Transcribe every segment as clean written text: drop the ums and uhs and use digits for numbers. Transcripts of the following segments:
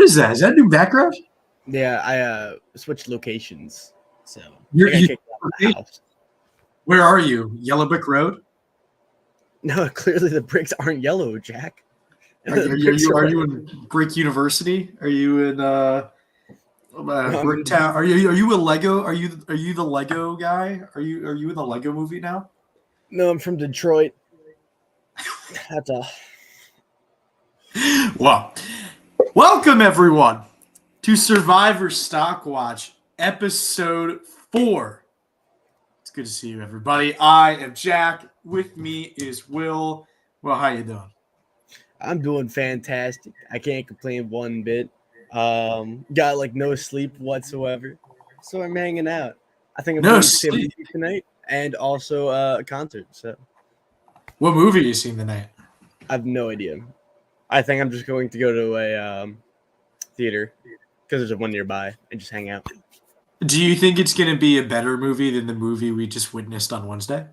is that? Is that a new background? Yeah, I switched locations, so You're, I got you, kicked out of the house. Where are you? Yellow Brick Road? No, clearly the bricks aren't yellow, Jack. Are you in Brick University? Are you in Bricktown? Are you a Lego? Are you the Lego guy? Are you in the Lego movie now? No, I'm from Detroit. That's all. Well, welcome everyone to Survivor StockWatch episode 4. It's good to see you, everybody. I am Jack. With me is Will. Well, how you doing? I'm doing fantastic. I can't complain one bit. Got like no sleep whatsoever, so I'm hanging out. I think I'm No going to see a sleep. movie tonight and also a concert. So What movie are you seeing tonight? I have no idea. I think I'm just going to go to a theater because there's one nearby and just hang out. Do you think it's going to be a better movie than the movie we just witnessed on Wednesday?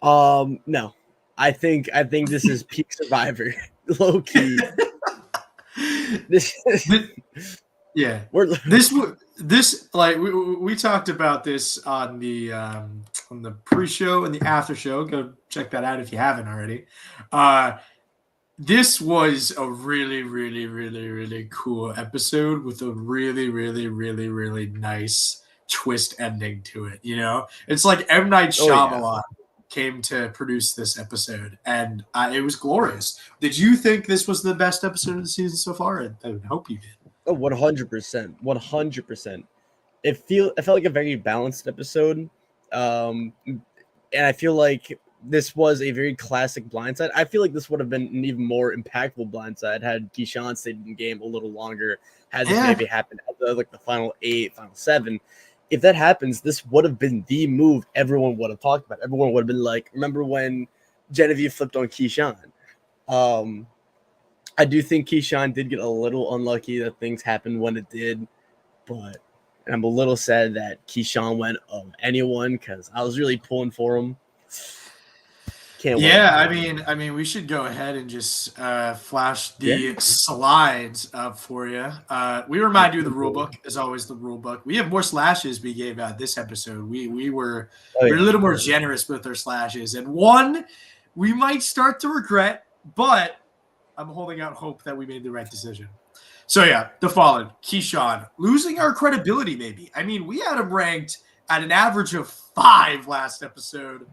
No. I think this is peak Survivor, low key. Yeah. This like we talked about this on the pre-show and the after show. Go check that out if you haven't already. This was a really, really, really, really cool episode with a really, really, really, really nice twist ending to it. You know, it's like M. Night Shyamalan came to produce this episode, and it was glorious. Did you think this was the best episode of the season so far? I would hope you did. Oh, 100%. 100%. It felt like a very balanced episode. And I feel like this was a very classic blindside. I feel like this would have been an even more impactful blindside had Keyshawn stayed in the game a little longer, had this maybe happened at the final 8, final 7. If that happens, this would have been the move everyone would have talked about. Everyone would have been like, remember when Genevieve flipped on Keyshawn? I do think Keyshawn did get a little unlucky that things happened when it did, but I'm a little sad that Keyshawn went anyone because I was really pulling for him. Yeah, I mean, we should go ahead and just flash the slides up for you. We remind you of the rule book, as always. The rule book. We have more slashes we gave out this episode. We were a little more generous with our slashes, and one we might start to regret, but I'm holding out hope that we made the right decision. So yeah, the following: Keyshawn losing our credibility. Maybe. I mean, we had him ranked at an average of 5 last episode.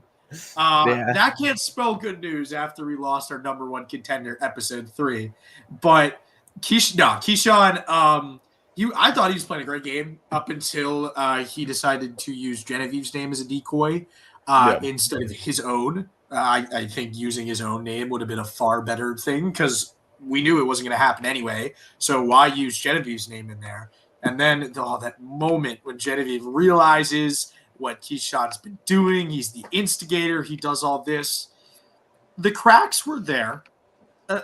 That can't spell good news after we lost our number 1 contender, episode 3. But Keyshawn, I thought he was playing a great game up until he decided to use Genevieve's name as a decoy instead of his own. I think using his own name would have been a far better thing because we knew it wasn't going to happen anyway. So why use Genevieve's name in there? And then that moment when Genevieve realizes what Keyshawn's been doing. He's the instigator. He does all this. The cracks were there,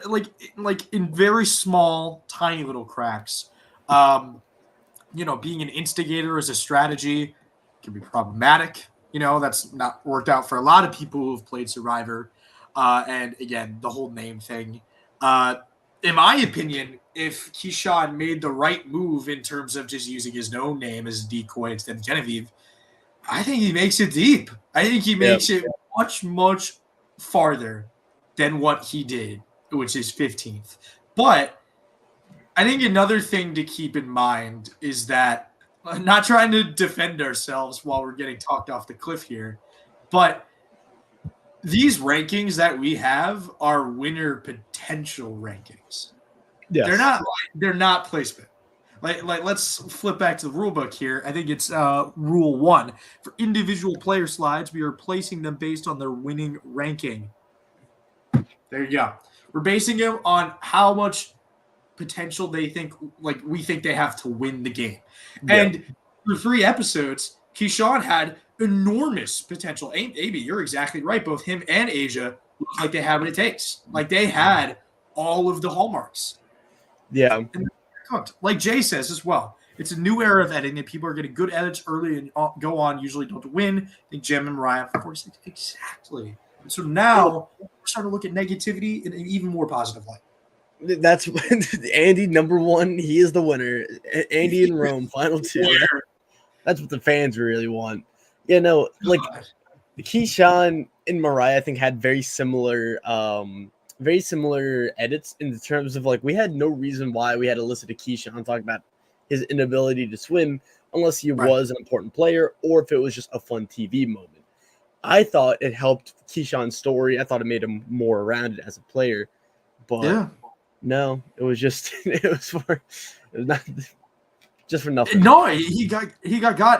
like in very small, tiny little cracks. Being an instigator as a strategy can be problematic. That's not worked out for a lot of people who have played Survivor. And again, the whole name thing. In my opinion, if Keyshawn made the right move in terms of just using his own name as a decoy instead of Genevieve, I think he makes it deep. I think he makes it much, much farther than what he did, which is 15th. But I think another thing to keep in mind is that I'm not trying to defend ourselves while we're getting talked off the cliff here, but these rankings that we have are winner potential rankings. Yes. They're not placement. Like let's flip back to the rule book here. I think it's rule 1. For individual player slides, we are placing them based on their winning ranking. There you go. We're basing them on how much potential they think, we think they have to win the game. Yeah. And for 3 episodes, Keyshawn had enormous potential. AB, you're exactly right. Both him and Asia look like they have what it takes. Like they had all of the hallmarks. Yeah. And cooked. Like Jay says as well, it's a new era of editing and people are getting good edits early and go on, usually don't win. I think Jem and Mariah, 46, exactly. And so now we're starting to look at negativity in an even more positive light. That's Andy number one. He is the winner. Andy and Rome, final two. That's what the fans really want. You know, like Keyshawn and Mariah, I think had very similar edits in terms of like we had no reason why we had to listen to Keyshawn talk about his inability to swim unless he was an important player or if it was just a fun TV moment. I thought it helped Keyshawn's story. I thought it made him more rounded as a player, but no, it was just it was not just for nothing. No, he got.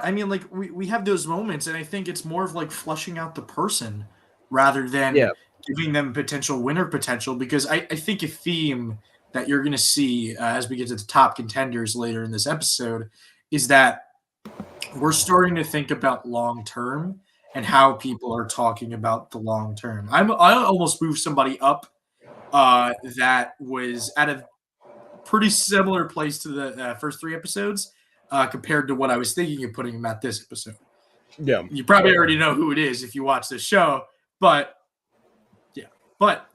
I mean, like we have those moments, and I think it's more of like flushing out the person rather than giving them potential winner potential. Because I think a theme that you're going to see as we get to the top contenders later in this episode is that we're starting to think about long term and how people are talking about the long term. I almost moved somebody up that was at a pretty similar place to the first three episodes compared to what I was thinking of putting him at this episode. Yeah. You probably already know who it is if you watch this show, but yeah. But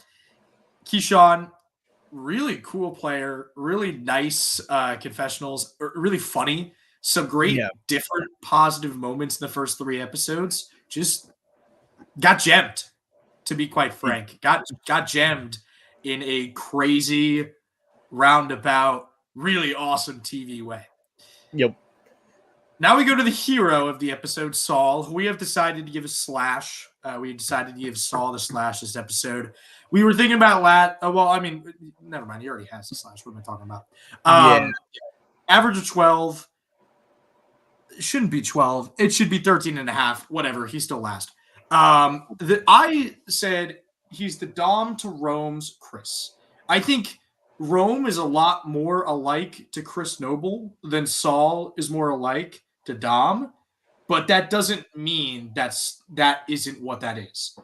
Keyshawn, really cool player, really nice confessionals, really funny. Some great different positive moments in the first three episodes. Just got gemmed, to be quite frank. Got gemmed in a crazy, roundabout, really awesome TV way. Yep. Now we go to the hero of the episode, Saul, who we have decided to give a slash. We decided to give Saul the slash this episode. We were thinking about never mind. He already has the slash. What am I talking about? Average of 12. It shouldn't be 12. It should be 13 and a half. Whatever. He's still last. I said he's the Dom to Rome's Chris. I think Rome is a lot more alike to Chris Noble than Saul is more alike to Dom, but that doesn't mean that isn't what that is.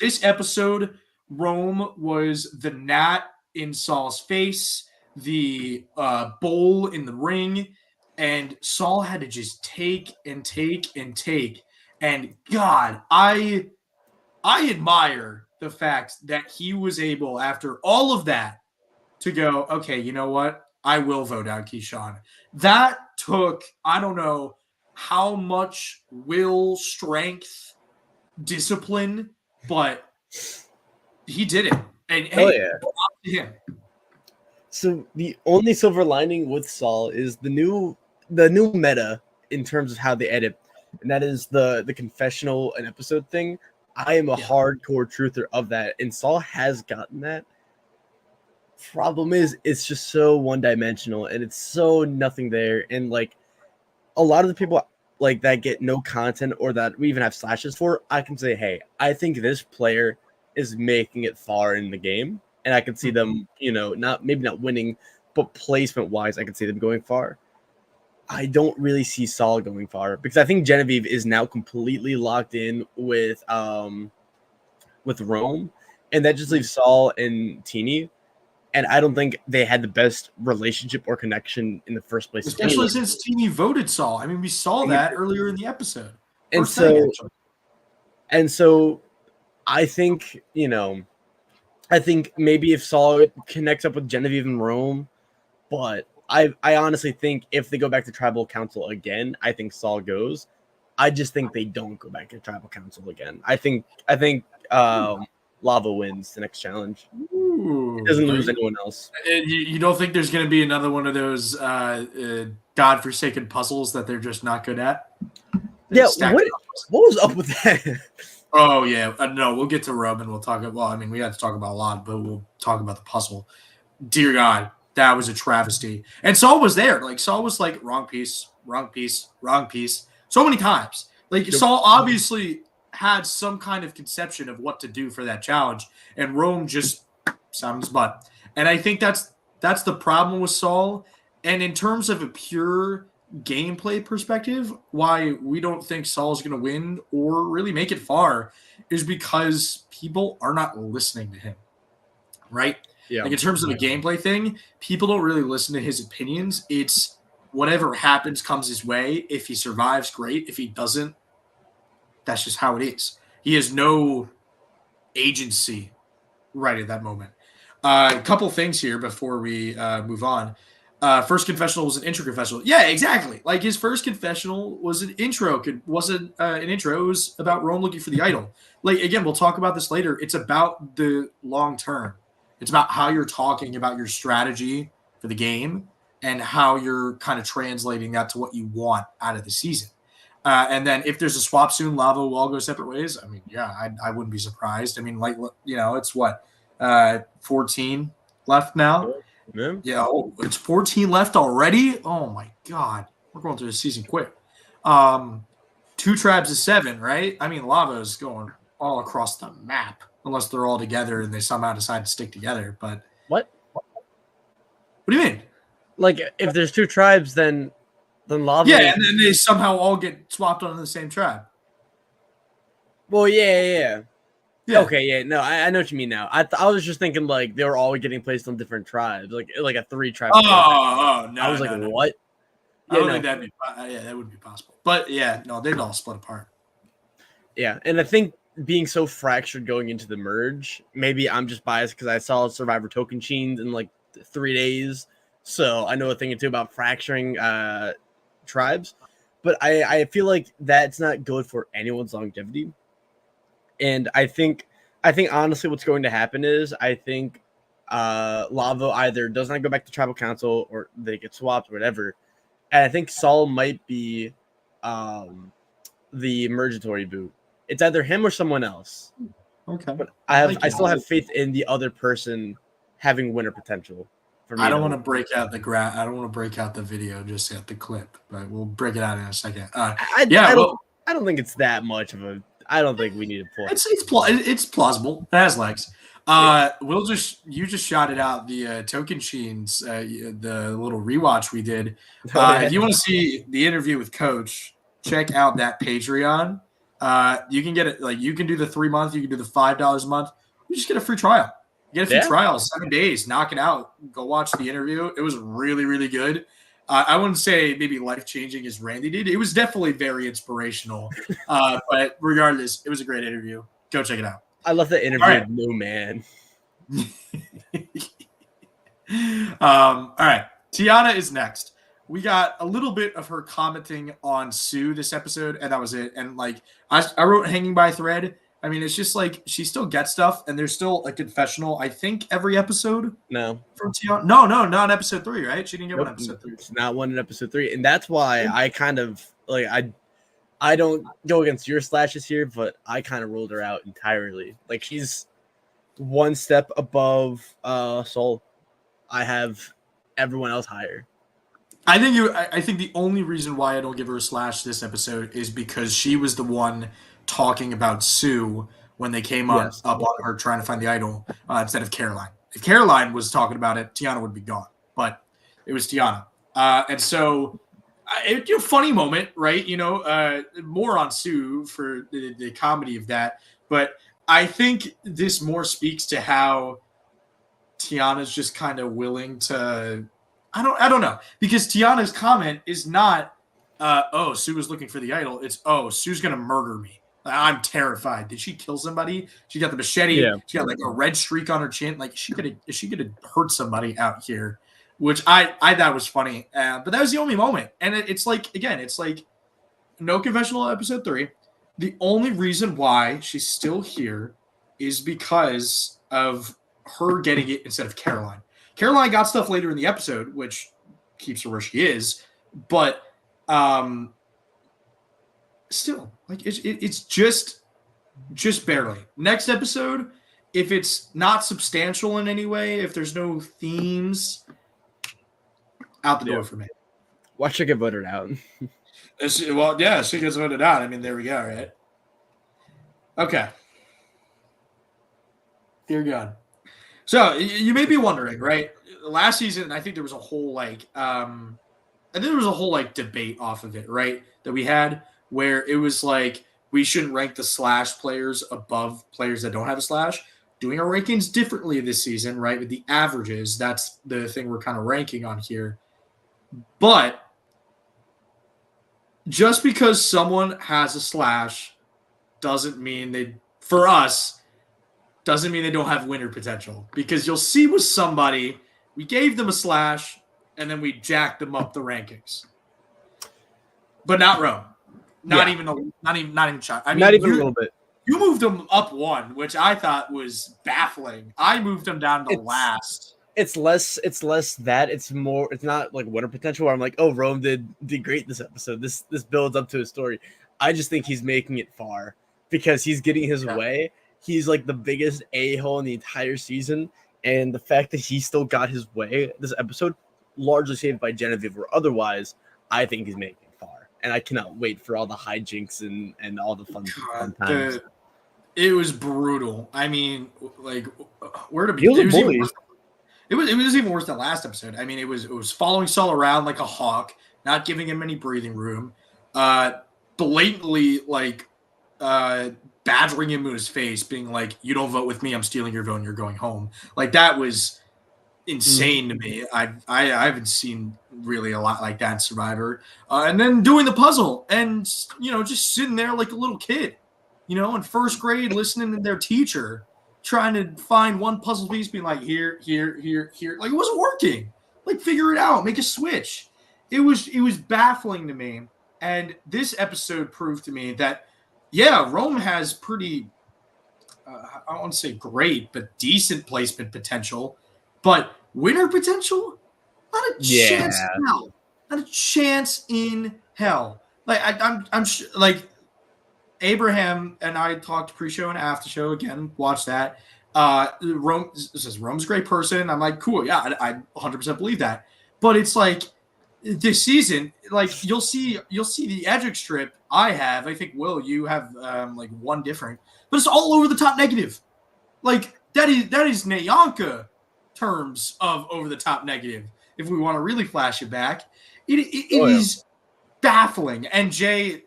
This episode, Rome was the gnat in Saul's face, the bowl in the ring, and Saul had to just take and take and take. And God, I admire the fact that he was able, after all of that, to go, okay, you know what? I will vote out Keyshawn. That took, I don't know how much will, strength, discipline, but he did it. And hey, to him. So the only silver lining with Saul is the new meta in terms of how they edit, and that is the confessional and episode thing. I am a hardcore truther of that, and Saul has gotten that. Problem is, it's just so one-dimensional, and it's so nothing there. And like a lot of the people like that get no content or that we even have slashes for, I can say, hey, I think this player is making it far in the game, and I can see them, maybe not winning, but placement-wise, I can see them going far. I don't really see Saul going far because I think Genevieve is now completely locked in with Rome, and that just leaves Saul and Teeny. And I don't think they had the best relationship or connection in the first place. Especially since Teeny voted Saul. I mean, we saw that earlier in the episode. And so I think, maybe if Saul connects up with Genevieve and Rome, but I honestly think if they go back to Tribal Council again, I think Saul goes. I just think they don't go back to Tribal Council again. I think Lava wins the next challenge. Ooh, it doesn't lose anyone else. You don't think there's going to be another one of those godforsaken puzzles that they're just not good at? Yeah, what was up with that? Oh, yeah. No, we'll get to Rome and we'll talk about, well, I mean, we have to talk about a lot, but we'll talk about the puzzle. Dear God, that was a travesty. And Saul was there. Like, Saul was like, wrong piece, wrong piece, wrong piece. So many times. Like, Saul obviously had some kind of conception of what to do for that challenge, and Rome just sat on his butt. And I think that's the problem with Saul. And in terms of a pure gameplay perspective, why we don't think Saul's going to win or really make it far is because people are not listening to him, right? Yeah. Like in terms of the gameplay thing, people don't really listen to his opinions. It's whatever happens comes his way. If he survives, great. If he doesn't, that's just how it is. He has no agency right at that moment. A couple things here before we move on. First confessional was an intro confessional. Yeah, exactly. Like his first confessional was an intro. It wasn't an intro. It was about Rome looking for the idol. Like again, we'll talk about this later. It's about the long term. It's about how you're talking about your strategy for the game and how you're kind of translating that to what you want out of the season. And then if there's a swap soon, Lava will all go separate ways. I mean, yeah, I wouldn't be surprised. I mean, like, it's what, 14 left now? Yeah. Yeah, it's 14 left already? Oh, my God. We're going through the season quick. 2 tribes is 7, right? I mean, Lava is going all across the map, unless they're all together and they somehow decide to stick together. But What? What do you mean? Like, if there's 2 tribes, then Lava. Yeah, and then they somehow all get swapped onto the same tribe. Well, yeah. Yeah. Okay, yeah. No, I know what you mean now. I was just thinking like they were all getting placed on different tribes, like a 3-tribe. No. I was like, what? I don't think that would be possible. But yeah, no, they'd all split apart. Yeah, and I think being so fractured going into the merge, maybe I'm just biased because I saw Survivor Token Chains in like 3 days, so I know a thing or two about fracturing tribes. But I feel like that's not good for anyone's longevity. And I think honestly what's going to happen is I think Lavo either does not go back to tribal council or they get swapped or whatever. And I think Saul might be the emergatory boot. It's either him or someone else. Okay. But I still have faith in the other person having winner potential. For me, I don't want to break out the I don't want to break out the video just at the clip, but we'll break it out in a second. I don't think it's that much of a. I don't think we need to pull. It's plausible. It has legs. You just shouted out the Token Sheens, the little rewatch we did. If you want to see the interview with Coach, check out that Patreon. You can get it. Like you can do the 3-month, you can do the $5 a month. You just get a free trial. You get a free trial, 7 days, knock it out. Go watch the interview. It was really, really good. I wouldn't say maybe life-changing as Randy did. It was definitely very inspirational. But regardless, it was a great interview. Go check it out. I love the interview with New Man. All right. Tiana is next. We got a little bit of her commenting on Sue this episode, and that was it. And like I wrote hanging by a thread. I mean, it's just like she still gets stuff, and there's still a confessional, I think, every episode. No. From Tiana. No, not episode 3, right? She didn't get one episode 3. It's not one in episode 3. And that's why I kind of like I don't go against your slashes here, but I kind of ruled her out entirely. Like she's one step above Soul. I have everyone else higher. I think the only reason why I don't give her a slash this episode is because she was the one talking about Sue when they came up on her trying to find the idol instead of Caroline. If Caroline was talking about it, Tiana would be gone. But it was Tiana. And so, funny moment, right? More on Sue for the comedy of that. But I think this more speaks to how Tiana's just kind of willing to... I don't know. Because Tiana's comment is not, Sue was looking for the idol. It's, Sue's going to murder me. I'm terrified. Did she kill somebody? She got the machete. Yeah. She got like a red streak on her chin. Like she could have hurt somebody out here, which I thought was funny. But that was the only moment. And it's like no confessional episode 3. The only reason why she's still here is because of her getting it instead of Caroline. Caroline got stuff later in the episode, which keeps her where she is. But still, like it's just barely. Next episode, if it's not substantial in any way, if there's no themes, out the door for me. Watch her get voted out. She gets voted out. I mean, there we go, right? Okay. Dear God. So you may be wondering, right? Last season, I think there was a whole debate off of it, right? That we had where it was like we shouldn't rank the slash players above players that don't have a slash. Doing our rankings differently this season, right? With the averages, that's the thing we're kind of ranking on here. But just because someone has a slash doesn't mean for us, doesn't mean they don't have winner potential, because you'll see with somebody, we gave them a slash and then we jacked them up the rankings, but not Rome. Not even shot. I mean, not even a little bit. You moved them up one, which I thought was baffling. I moved them down to last. It's less that. It's more, it's not like winner potential where I'm like, oh, Rome did great this episode. This builds up to his story. I just think he's making it far because he's getting his way. He's like the biggest a-hole in the entire season. And the fact that he still got his way this episode, largely saved by Genevieve, or otherwise, I think he's making it far. And I cannot wait for all the hijinks and all the fun times. It was brutal. I mean, like, where to be? It was even worse than last episode. I mean, it was following Saul around like a hawk, not giving him any breathing room, blatantly like badgering him in his face, being like, "You don't vote with me, I'm stealing your vote, and you're going home." Like, that was insane to me. I haven't seen really a lot like that in Survivor. And then doing the puzzle and just sitting there like a little kid, in first grade, listening to their teacher, trying to find one puzzle piece, being like, here. Like, it wasn't working. Like, figure it out, make a switch. It was baffling to me. And this episode proved to me that, yeah, Rome has pretty, I don't want to say great, but decent placement potential. But winner potential? Not a chance in hell. Not a chance in hell. Like, I'm like, Abraham and I talked pre-show and after show. Again, watch that. Rome says Rome's a great person. I'm like, cool, yeah, I 100% believe that. But it's like this season, like you'll see the Edric strip I have. I think, Will, you have like one different, but it's all over the top negative. Like that is Nyanka terms of over the top negative. If we want to really flash it back, it is baffling. And Jay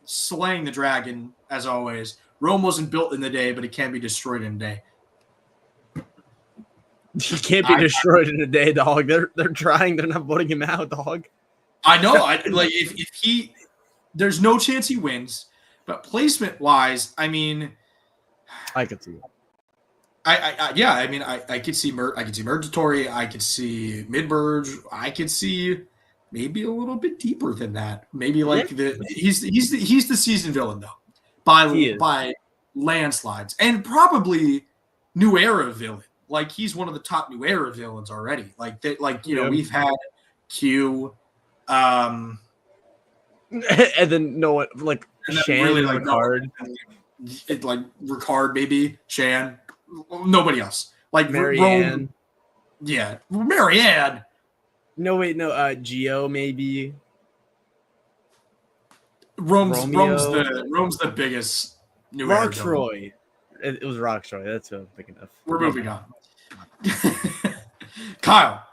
slaying the dragon as always. Rome wasn't built in the day, but it can be destroyed in a day. He can't be destroyed in a day, dog. They're trying. They're not voting him out, dog. I know. Like if he, there's no chance he wins. But placement wise, I mean, I could see it. I could see Mergatory. I could see Midburge. I could see maybe a little bit deeper than that. Maybe like he's the season villain though, by landslides, and probably New Era villain. Like he's one of the top New Era villains already. Like that. Like we've had Q, and then no one like Shan really, and Ricard. Like Ricard, maybe Shan. Nobody else. Like Marianne. Marianne. No, wait, no. Gio, maybe. Rome's the biggest New Era. Rocktroy. It was Rocktroy. That's what I'm thinking of. We're moving on. Kyle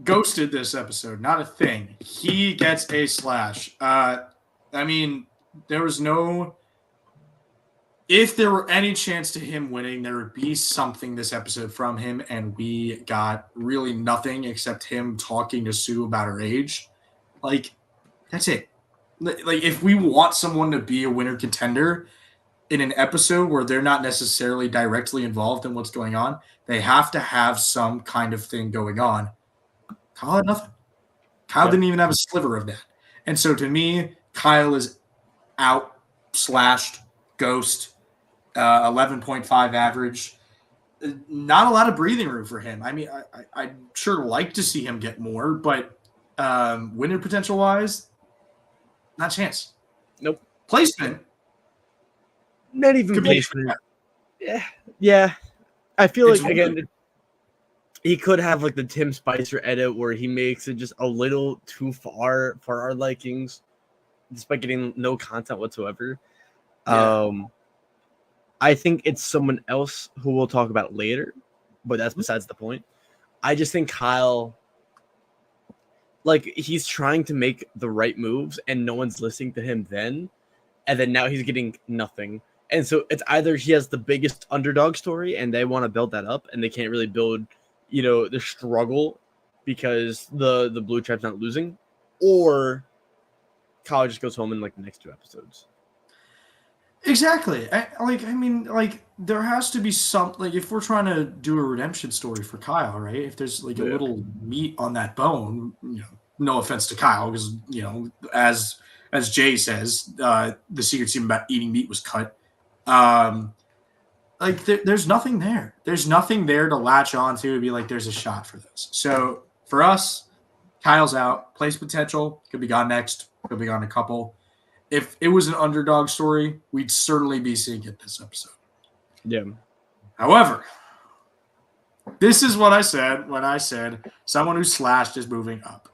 ghosted this episode. Not a thing. He gets a slash. I mean, there was no. If there were any chance to him winning, there would be something this episode from him, and we got really nothing except him talking to Sue about her age. Like, that's it. Like, if we want someone to be a winner contender in an episode where they're not necessarily directly involved in what's going on, they have to have some kind of thing going on. Kyle had nothing. Kyle didn't even have a sliver of that. And so to me, Kyle is out, slashed, ghost, 11.5 average. Not a lot of breathing room for him. I mean, I'd sure like to see him get more, but winner potential wise, not a chance. Nope. Placement. Not even placement. Yeah. I feel like, again, he could have like the Tim Spicer edit where he makes it just a little too far for our likings, despite getting no content whatsoever. Yeah. I think it's someone else who we'll talk about later, but that's besides the point. I just think Kyle, like, he's trying to make the right moves and no one's listening to him then, and then now he's getting nothing. And so it's either he has the biggest underdog story and they want to build that up and they can't really build, the struggle because the blue tribe's not losing, or Kyle just goes home in like the next two episodes. Exactly. There has to be some, like, if we're trying to do a redemption story for Kyle, right? If there's like a Yeah. little meat on that bone, no offense to Kyle, because as Jay says, the secret team about eating meat was cut. Um, there's nothing there. There's nothing there to latch on to and be like, there's a shot for this. So for us, Kyle's out. Place potential. Could be gone next. Could be gone a couple. If it was an underdog story, we'd certainly be seeing it this episode. Yeah. However, this is what I said when I said someone who slashed is moving up.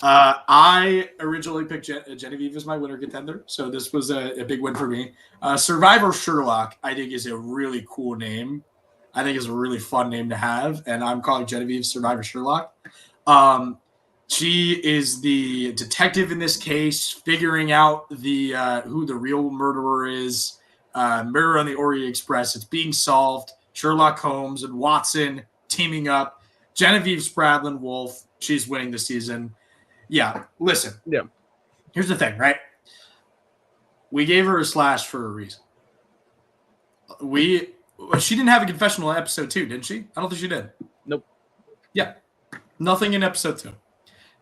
I originally picked Genevieve as my winner contender, so this was a big win for me. Survivor Sherlock, I think, is a really cool name. I think it's a really fun name to have, and I'm calling Genevieve Survivor Sherlock. She is the detective in this case, figuring out who the real murderer is. Murder on the Orient Express. It's being solved. Sherlock Holmes and Watson teaming up. Genevieve Spradlin Wolf. She's winning the season. Yeah, listen. Yeah. Here's the thing, right? We gave her a slash for a reason. She didn't have a confessional in episode 2, didn't she? I don't think she did. Nope. Yeah. Nothing in episode 2.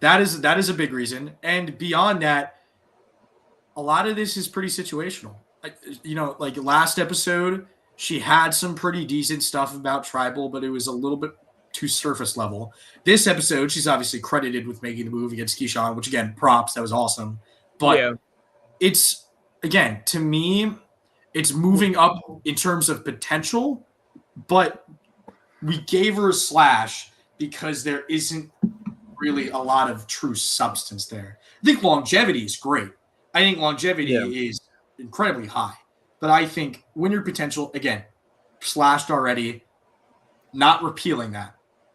That is a big reason. And beyond that, a lot of this is pretty situational. Like last episode, she had some pretty decent stuff about Tribal, but it was a little bit too surface level. This episode, she's obviously credited with making the move against Keyshawn, which, again, props. That was awesome. But it's, again, to me, it's moving up in terms of potential, but we gave her a slash because there isn't really a lot of true substance there. I think longevity is great. I think longevity is incredibly high. But I think winner potential, again, slashed already, not repealing that.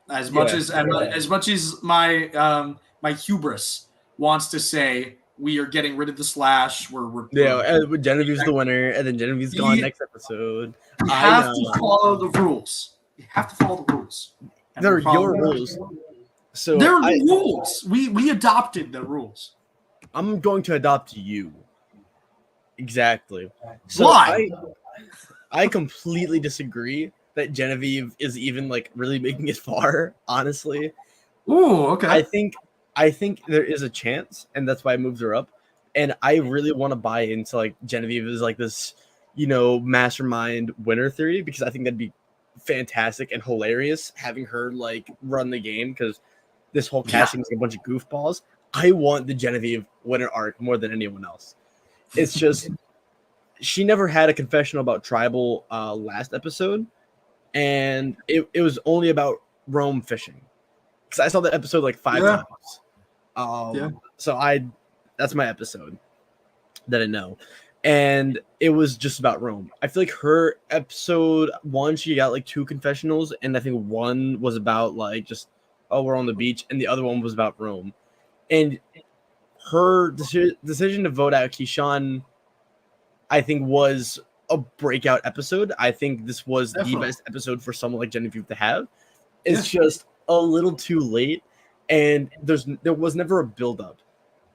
As much as my my hubris wants to say we are getting rid of the slash. We're Genevieve's the winner, and then Genevieve's gone next episode. You have to follow the rules. You have to follow the rules. They're your rules. So they're the rules. We adopted the rules. I'm going to adopt you. Exactly. So Why? I completely disagree that Genevieve is even like really making it far, honestly. Ooh, okay. I think there is a chance, and that's why I moved her up. And I really want to buy into like Genevieve is like this, mastermind winner theory, because I think that'd be fantastic and hilarious having her like run the game, because this whole casting is a bunch of goofballs. I want the Genevieve winner arc more than anyone else. It's just she never had a confessional about Tribal last episode, and it was only about Rome fishing, because I saw that episode like 5 times. So that's my episode that I know, and it was just about Rome. I feel like her episode 1, she got like 2 confessionals, and I think one was about like just we're on the beach, and the other one was about Rome. And her decision to vote out Keyshawn, I think, was a breakout episode. I think this was the best episode for someone like Genevieve to have. It's just a little too late, and there was never a build-up.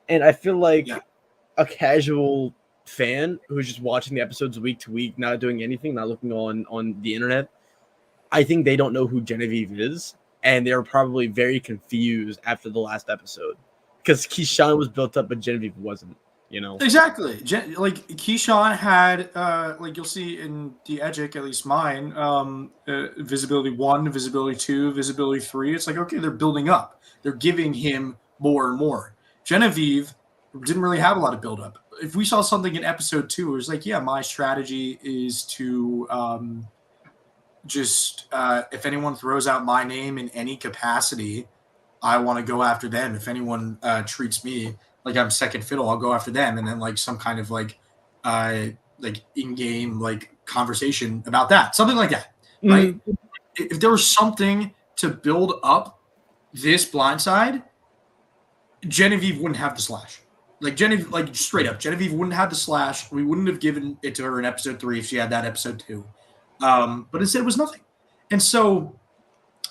And I feel like a casual fan who's just watching the episodes week to week, not doing anything, not looking on the internet, I think they don't know who Genevieve is, and they're probably very confused after the last episode. Because Keyshawn was built up, but Genevieve wasn't, Exactly. Like Keyshawn had, like you'll see in the Edgic, at least mine, visibility 1, visibility 2, visibility 3. It's like, okay, they're building up. They're giving him more and more. Genevieve didn't really have a lot of buildup. If we saw something in episode 2, it was like, my strategy is to if anyone throws out my name in any capacity, I want to go after them. If anyone treats me like I'm second fiddle, I'll go after them. And then like some kind of like in-game like conversation about that, something like that, right? If there was something to build up this blindside, Genevieve wouldn't have the slash. Like Genevieve, like straight up, Genevieve wouldn't have the slash. We wouldn't have given it to her in episode 3 if she had that episode 2. But instead it was nothing. And so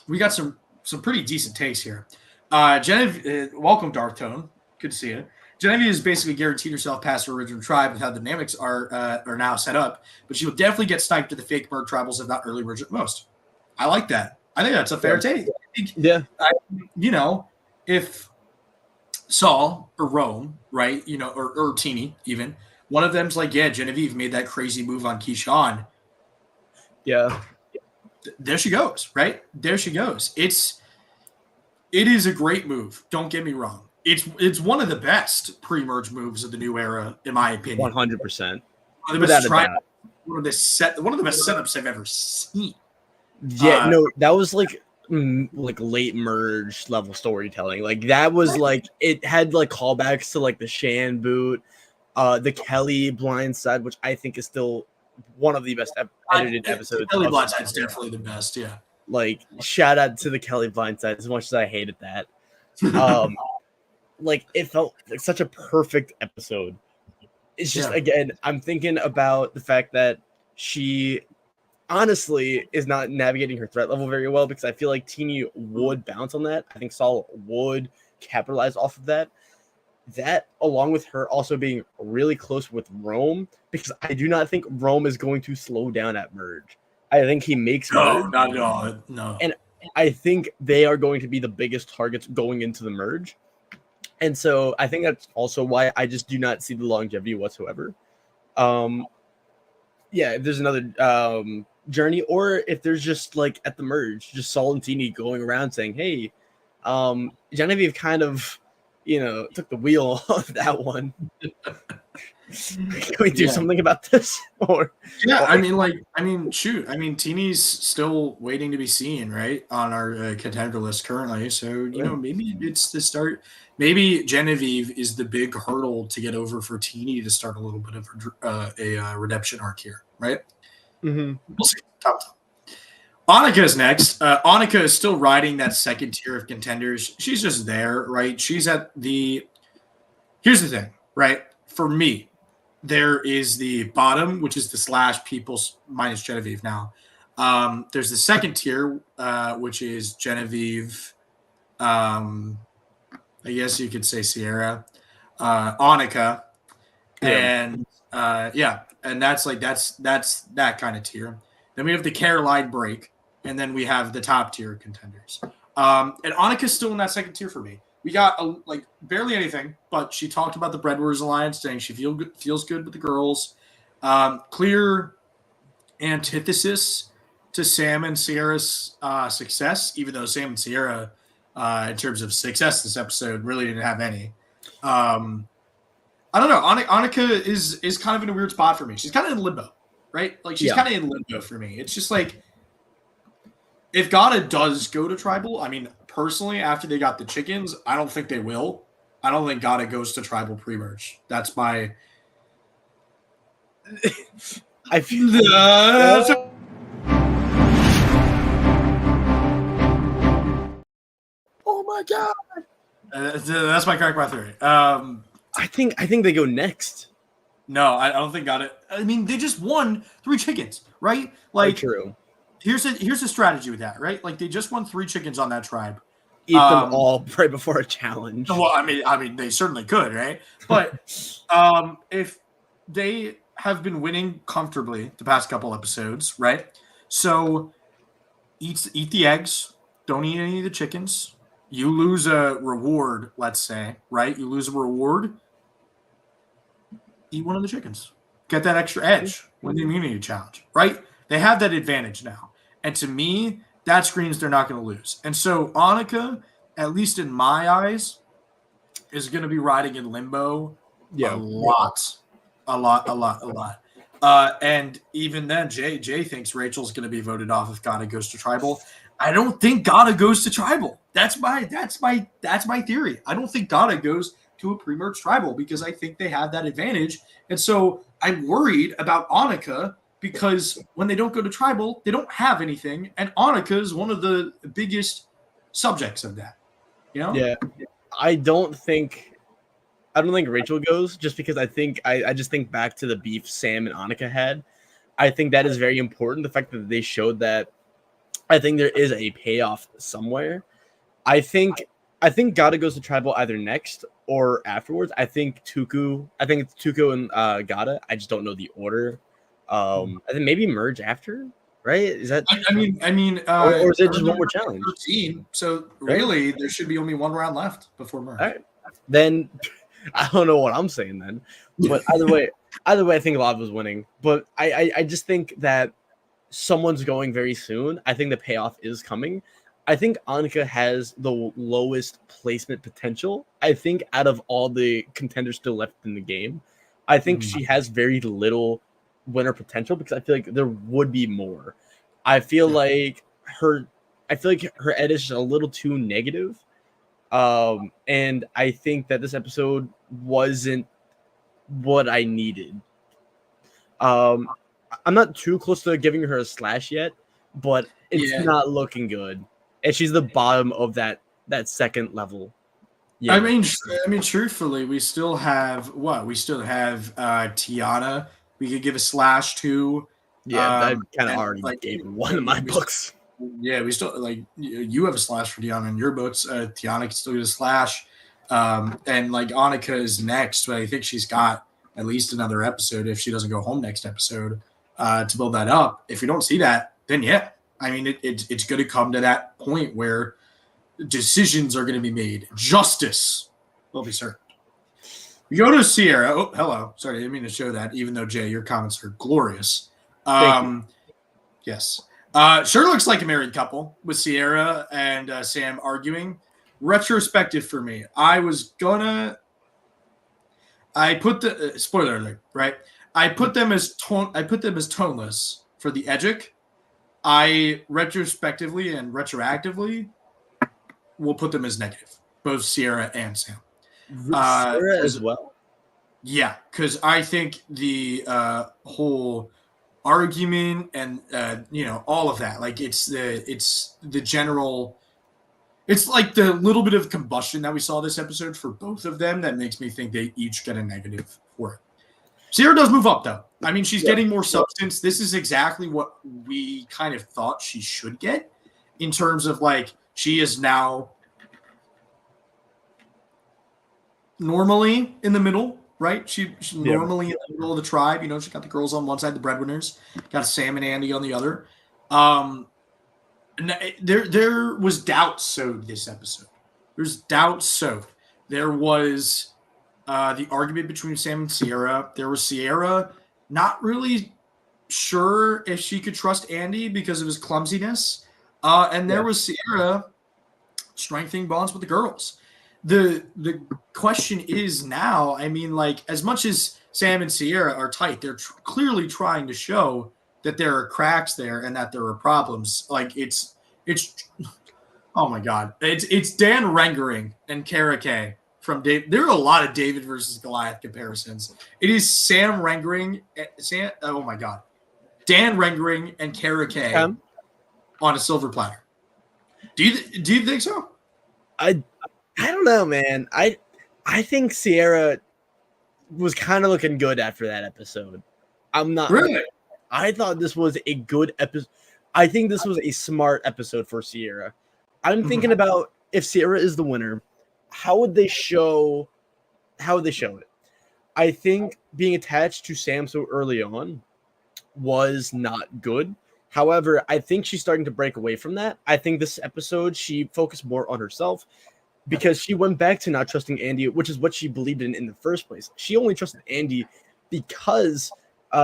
we got some pretty decent takes here. Genevieve, welcome, Dark Tone. Good to see you. Genevieve is basically guaranteed herself past her original tribe with how the dynamics are now set up, but she will definitely get sniped to the fake bird tribals, if not early merge at most. I like that. I think that's a fair take. Yeah. If Saul or Rome, right, or Teeny even, one of them's like, yeah, Genevieve made that crazy move on Keyshawn. Yeah. There she goes, right? There she goes. It is a great move. Don't get me wrong. It's one of the best pre-merge moves of the new era, in my opinion. 100%. One of the best setups I've ever seen. Yeah, no, that was like late merge level storytelling. Like that was like it had like callbacks to like the Shan boot, the Kelly blindside, which I think is still one of the best edited episodes. Kelly blindside is definitely the best. Yeah. Like shout out to the Kelly blindside as much as I hated that. Like it felt like such a perfect episode. It's just again, I'm thinking about the fact that she honestly is not navigating her threat level very well, because I feel like Teeny would bounce on that. I think Saul would capitalize off of that. That, along with her also being really close with Rome, because I do not think Rome is going to slow down at merge. I think he makes merge. Not at all. No. And I think they are going to be the biggest targets going into the merge. And so I think that's also why I just do not see the longevity whatsoever. If there's another journey, or if there's just like at the merge, just Saul and Teeny going around saying, hey, Genevieve kind of, took the wheel of that one. Can we do something about this? Teeny's still waiting to be seen, right, on our contender list currently. So, maybe it's the start. Maybe Genevieve is the big hurdle to get over for Teeny to start a little bit of a redemption arc here, right? Mm-hmm. We'll see. Annika is next. Annika is still riding that second tier of contenders. She's just there, right? She's at the – here's the thing, right? For me, there is the bottom, which is the / peoples minus Genevieve now. There's the second tier, which is Genevieve, I guess you could say Sierra, Annika, and that's that kind of tier. Then we have the Caroline break, and then we have the top tier contenders. And Annika's still in that second tier for me. We got barely anything, but she talked about the Bread Warriors Alliance, saying she feels good with the girls. Clear antithesis to Sam and Sierra's success, even though Sam and Sierra, in terms of success this episode, really didn't have any. I don't know. Annika is kind of in a weird spot for me. She's kind of in limbo, right? Like she's kind of in limbo for me. It's just like, if Gata does go to tribal, I mean, personally, after they got the chickens, I don't think they will. I don't think Gata goes to tribal pre-merge. That's my. I feel oh my god! That's my crack my theory. I think they go next. No, I don't think Gata. I mean, they just won 3 chickens, right? Like, true. Here's a strategy with that, right? Like they just won 3 chickens on that tribe. Eat them all right before a challenge. Well, I mean, they certainly could, right? But if they have been winning comfortably the past couple episodes, right? So eat the eggs. Don't eat any of the chickens. You lose a reward, let's say, right? You lose a reward. Eat one of the chickens. Get that extra edge. Win the immunity challenge, right? They have that advantage now. And to me, that screams they're not going to lose. And so Annika, at least in my eyes, is going to be riding in limbo a lot. And even then, Jay thinks Rachel's going to be voted off if Gata goes to tribal. I don't think Gata goes to tribal. That's my theory. I don't think Gata goes to a pre-merge tribal because I think they have that advantage. And so I'm worried about Annika, because when they don't go to tribal, they don't have anything. And Annika is one of the biggest subjects of that. Yeah. I don't think Rachel goes, just because I just think back to the beef Sam and Annika had. I think that is very important. The fact that they showed that, I think there is a payoff somewhere. I think Gata goes to tribal either next or afterwards. I think it's Tuco and Gata. I just don't know the order. I think maybe merge after, right? Is that or is it just one more challenge? 13, so Right? really there should be only one round left before merge. All right. Then I don't know what I'm saying then. But either way, I think Lava's winning. But I just think that someone's going very soon. I think the payoff is coming. I think Annika has the lowest placement potential. I think out of all the contenders still left in the game, I think she has very little winner potential because I feel like there would be more. I feel like her edit is just a little too negative. And I think that this episode wasn't what I needed. I'm not too close to giving her a slash yet, but it's not looking good. And she's the bottom of that second level. Yeah. I mean, truthfully, we still have what? We still have Tiana. We could give a slash to. Yeah, I kind of already gave one of my books. Yeah, we still you have a slash for Tiana in your books. Tiana can still get a slash. And like Annika is next, but I think she's got at least another episode if she doesn't go home next episode to build that up. If we don't see that, then yeah. I mean, it's going to come to that point where decisions are going to be made. Justice will be served. We go to Sierra. Oh, hello. Sorry, I didn't mean to show that, even though, Jay, your comments are glorious. Yes. Sure looks like a married couple with Sierra and Sam arguing. Retrospective for me. I put the spoiler alert, right? I put them as toneless for the Edgic. I retrospectively and retroactively will put them as negative, both Sierra and Sam. Sierra as well? Yeah, because I think the whole argument and all of that, like it's the general, it's like the little bit of combustion that we saw this episode for both of them that makes me think they each get a negative for it. Sierra does move up, though. I mean, she's getting more substance. This is exactly what we kind of thought she should get in terms of, like, she is now normally in the middle, right? She's normally in the middle of the tribe. She's got the girls on one side, the breadwinners. Got Sam and Andy on the other. There was doubt sowed this episode. There's doubt sowed. There was the argument between Sam and Sierra. There was Sierra not really sure if she could trust Andy because of his clumsiness. And there was Sierra strengthening bonds with the girls. The question is now, I mean, like, as much as Sam and Sierra are tight, they're clearly trying to show that there are cracks there and that there are problems. Like, it's oh my God. It's Dan Rengering and Kara Kay. From Dave, there are a lot of David versus Goliath comparisons. It is Sam Rengering, oh my God, Dan Rengering and Kara Kay on a silver platter. Do you think so? I don't know, man. I think Sierra was kind of looking good after that episode. I'm not really. I thought this was a good episode. I think this was a smart episode for Sierra. I'm thinking about if Sierra is the winner, how would they show it? I think being attached to Sam so early on was not good. However, I think she's starting to break away from that. I think this episode she focused more on herself because she went back to not trusting Andy, which is what she believed in the first place. She only trusted Andy because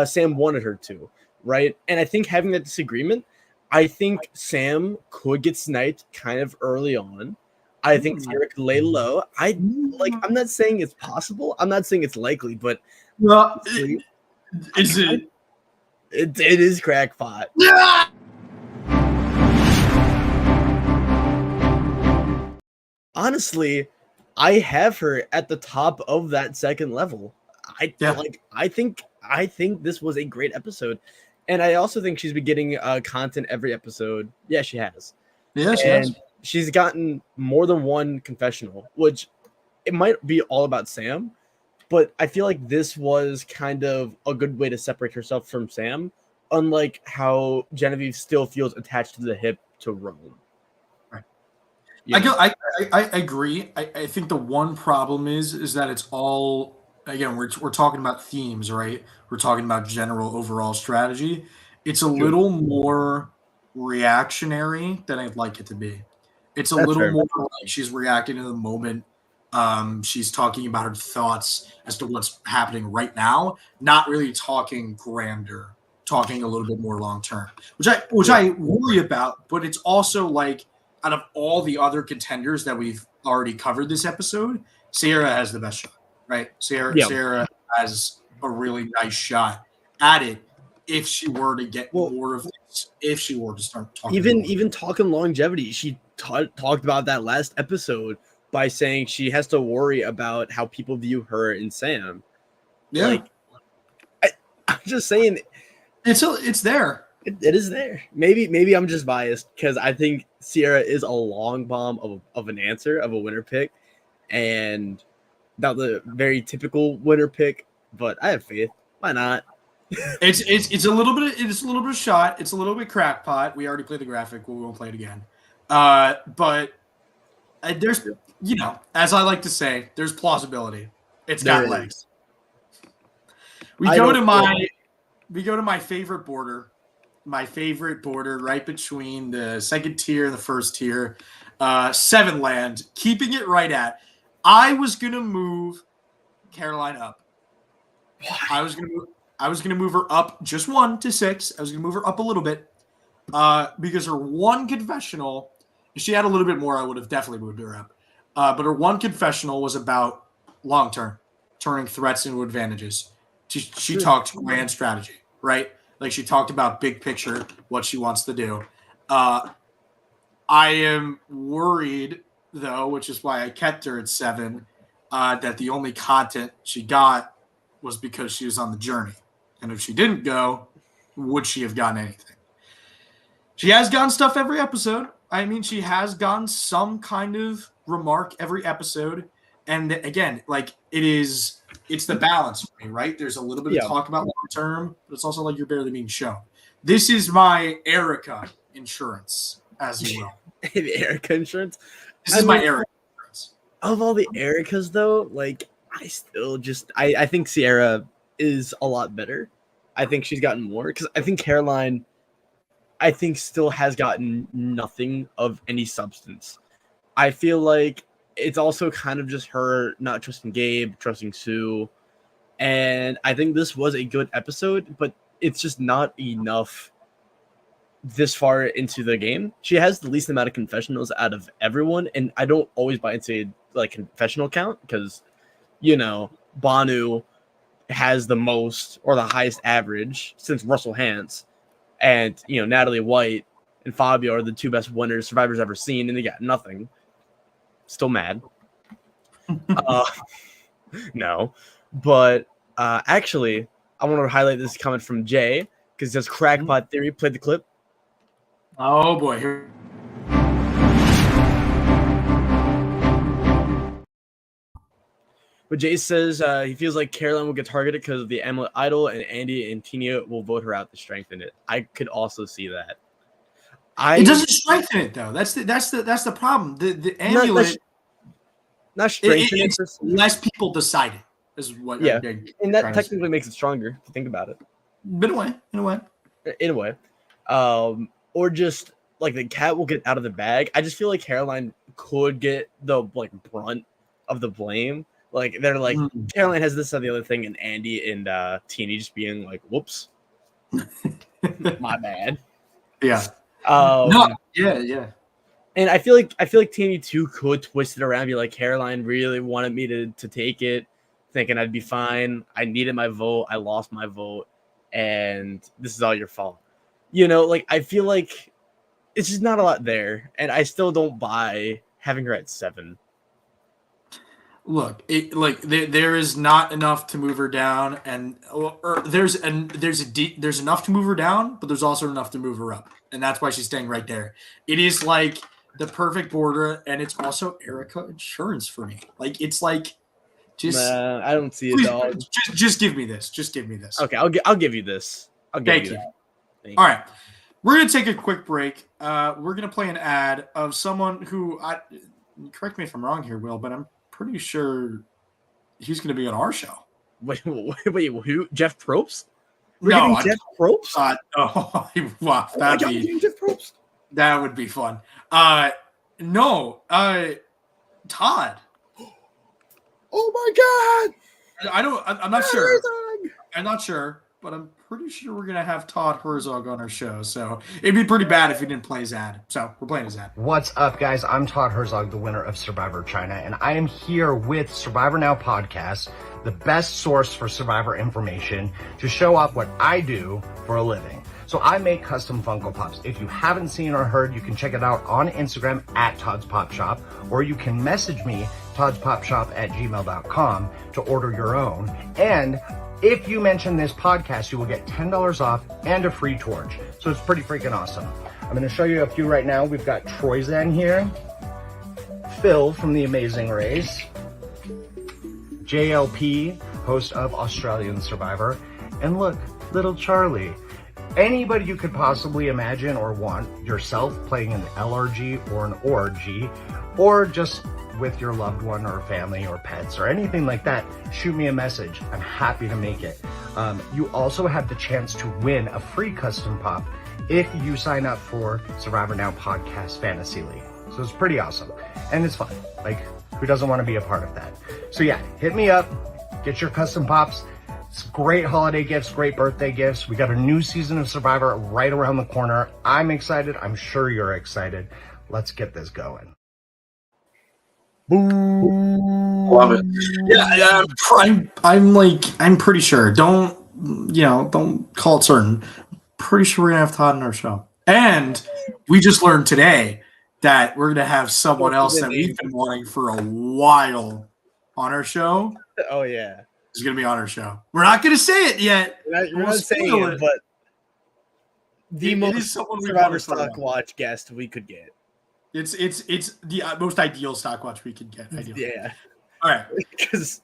Sam wanted her to, right? And I think having that disagreement, I think Sam could get sniped kind of early on. I think Sierra could lay low. I'm not saying it's possible. I'm not saying it's likely, but It is crackpot. Yeah. Honestly, I have her at the top of that second level. I think this was a great episode, and I also think she's been getting content every episode. Yeah, she has. Yeah, she has. She's gotten more than one confessional, which it might be all about Sam, but I feel like this was kind of a good way to separate herself from Sam, unlike how Genevieve still feels attached to the hip to Rome. Right. You know? I agree. I think the one problem is that it's all, again, we're talking about themes, right? We're talking about general overall strategy. It's a True. little more reactionary than I'd like it to be. It's a That's little fair. more like she's reacting to the moment. She's talking about her thoughts as to what's happening right now, not really talking grander, talking a little bit more long term, which I worry about. But it's also like, out of all the other contenders that we've already covered this episode, Sierra has the best shot, right? Yeah. Sierra has a really nice shot at it if she were to get Well, more of this, if she were to start talking. Even talking longevity, she talked about that last episode by saying she has to worry about how people view her and Sam. Yeah. Like, I'm just saying, it's there. it is there. Maybe I'm just biased because I think Sierra is a long bomb of an answer, of a winner pick, and not the very typical winner pick. But I have faith. Why not? It's a little bit of shot. It's a little bit crackpot. We already played the graphic. We won't play it again. But there's, as I like to say, there's plausibility. It's got legs. We go to my favorite border. My favorite border, right between the second tier and the first tier, 7 land, keeping it right at. I was gonna move Caroline up. I was gonna move her up just 1 to 6. I was gonna move her up a little bit, because her one confessional, if she had a little bit more, I would have definitely moved her up. But her one confessional was about long term, turning threats into advantages. She talked grand strategy, right? Like, she talked about big picture, what she wants to do. I am worried, though, which is why I kept her at 7, that the only content she got was because she was on the journey. And if she didn't go, would she have gotten anything? She has gotten stuff every episode. I mean, she has gotten some kind of remark every episode. And again, like, it's the balance for me, right? There's a little bit of talk about long term, but it's also like you're barely being shown. This is my Erica insurance, as you will. Erica insurance? This is my Erica insurance. Of all the Ericas, though, like, I still just I think Sierra is a lot better. I think she's gotten more because I think Caroline, I think, still has gotten nothing of any substance. I feel like it's also kind of just her not trusting Gabe, trusting Sue. And I think this was a good episode, but it's just not enough this far into the game. She has the least amount of confessionals out of everyone. And I don't always buy into like confessional count because, Banu has the most or the highest average since Russell Hantz. And, Natalie White and Fabio are the 2 best winners Survivor's ever seen, and they got nothing. Still mad. No. But actually, I want to highlight this comment from Jay because it says Crackpot Theory. Played the clip. Oh, boy. But Jay says he feels like Caroline will get targeted because of the Amulet Idol, and Andy and Tina will vote her out to strengthen it. I could also see that. It doesn't strengthen it, though. That's the problem. The Amulet, not strengthen it. It's less people deciding is what. Yeah, and that technically makes it stronger if you think about it. But in a way. Or just like the cat will get out of the bag. I just feel like Caroline could get the brunt of the blame. Like, they're like, Caroline has this and the other thing, and Andy and Teeny just being like, whoops. My bad. Yeah. Yeah. And I feel like Teeny too could twist it around and be like, Caroline really wanted me to take it, thinking I'd be fine. I needed my vote. I lost my vote. And this is all your fault. I feel like it's just not a lot there. And I still don't buy having her at 7. Look, there is not enough to move her down, and there's enough to move her down, but there's also enough to move her up, and that's why she's staying right there. It is like the perfect border, and it's also Erica insurance for me. Like, it's like, just I don't see it, dog. Just give me this. Just give me this. Okay, I'll give you this. I'll give you that. All right, We're going to take a quick break. We're going to play an ad of someone who, correct me if I'm wrong here, Will, but I'm pretty sure he's going to be on our show. Wait, who? Jeff Probst? Jeff Probst? Wow, Jeff Probst. That would be fun. No, Todd. Oh my God! I'm not sure. I'm not sure, but I'm pretty sure we're gonna have Todd Herzog on our show. So it'd be pretty bad if he didn't play his ad. So we're playing his ad. What's up, guys? I'm Todd Herzog, the winner of Survivor China, and I am here with Survivor Now podcast, the best source for Survivor information, to show off what I do for a living. So I make custom Funko Pops. If you haven't seen or heard, you can check it out on Instagram at Todd's Pop Shop, or you can message me, toddspopshop@gmail.com, to order your own. And if you mention this podcast, you will get $10 off and a free torch. So it's pretty freaking awesome. I'm going to show you a few right now. We've got Troyzan here, Phil from The Amazing Race, JLP, host of Australian Survivor, and look, little Charlie. Anybody you could possibly imagine or want yourself playing an LRG or an ORG, or just with your loved one or family or pets or anything like that, shoot me a message. I'm happy to make it. You also have the chance to win a free custom pop if you sign up for Survivor Now Podcast Fantasy League. So it's pretty awesome. And it's fun. Like, who doesn't want to be a part of that? So yeah, hit me up, get your custom pops. It's great holiday gifts, great birthday gifts. We got a new season of Survivor right around the corner. I'm excited. I'm sure you're excited. Let's get this going. Boom. Love it. Yeah, I'm pretty sure. Don't call it certain. Pretty sure we're gonna have Todd on our show. And we just learned today that we're gonna have someone else that we've been wanting for a while on our show. Oh yeah. Is going to be on our show. We're not going to say it yet. We're not saying it, but the most Survivor StockWatch guest we could get. It's the most ideal StockWatch we could get. Ideal. Yeah. All right. Because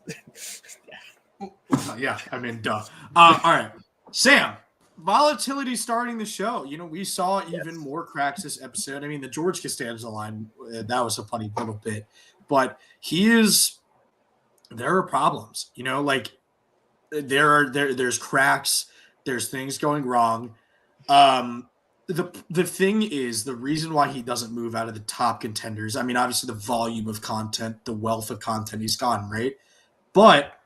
yeah, I mean, duh. All right, Sam. Volatility starting the show. We saw even more cracks this episode. I mean, the George Costanza line, that was a funny little bit, but there are problems, there's cracks, there's things going wrong. The thing is, the reason why he doesn't move out of the top contenders, I mean, obviously the volume of content, the wealth of content he's gotten, right? But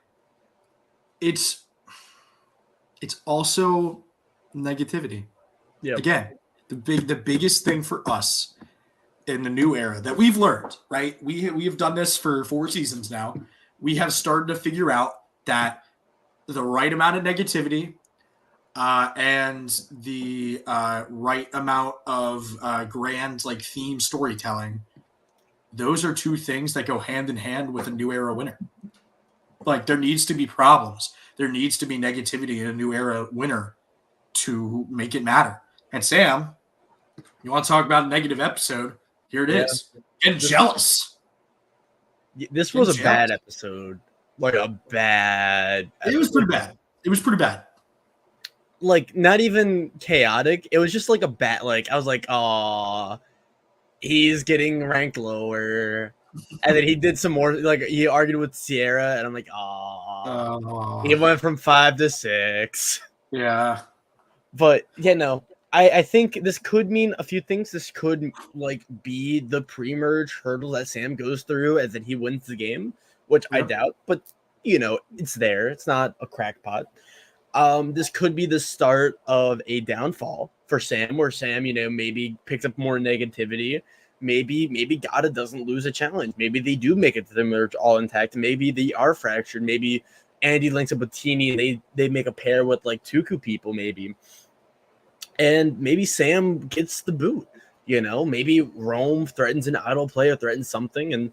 it's also negativity. Yeah. Again, the biggest thing for us in the new era that we've learned, right? We have done this for 4 seasons now. We have started to figure out that the right amount of negativity and the right amount of grand theme storytelling, those are 2 things that go hand in hand with a new era winner. There needs to be problems. There needs to be negativity in a new era winner to make it matter. And Sam, you want to talk about a negative episode? Here it is. Getting jealous. This was a bad episode. It was pretty bad. Not even chaotic. It was just a bad, I was like, oh, he's getting ranked lower. And then he did some more, he argued with Sierra, and I'm like, oh. He went from 5 to 6. Yeah. But, yeah, no. I think this could mean a few things. This could be the pre-merge hurdle that Sam goes through, and then he wins the game, which I doubt. But it's there. It's not a crackpot. This could be the start of a downfall for Sam, where Sam, maybe picks up more negativity. Maybe Gata doesn't lose a challenge. Maybe they do make it to the merge all intact. Maybe they are fractured. Maybe Andy links up with Teeny and they make a pair with Tuku people. Maybe. And maybe Sam gets the boot, maybe Rome threatens an idle play or threatens something. And,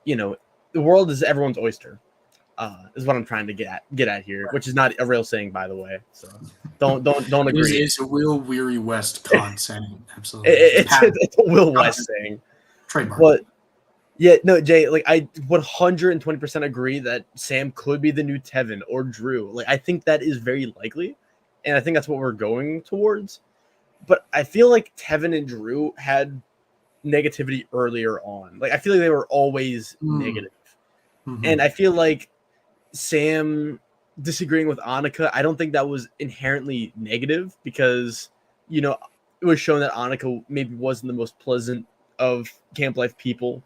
the world is everyone's oyster, is what I'm trying to get at here, which is not a real saying, by the way. So don't agree. It's a Will Weary West con saying. Absolutely. It's a Will West saying. Trademark. But yeah, no, Jay, I 120% agree that Sam could be the new Tevin or Drew. I think that is very likely. And I think that's what we're going towards. but I feel like Tevin and Drew had negativity earlier on. Like I feel like they were always negative. Mm-hmm. And I feel like Sam disagreeing with Annika, I don't think that was inherently negative because, you know, it was shown that Annika maybe wasn't the most pleasant of camp life people.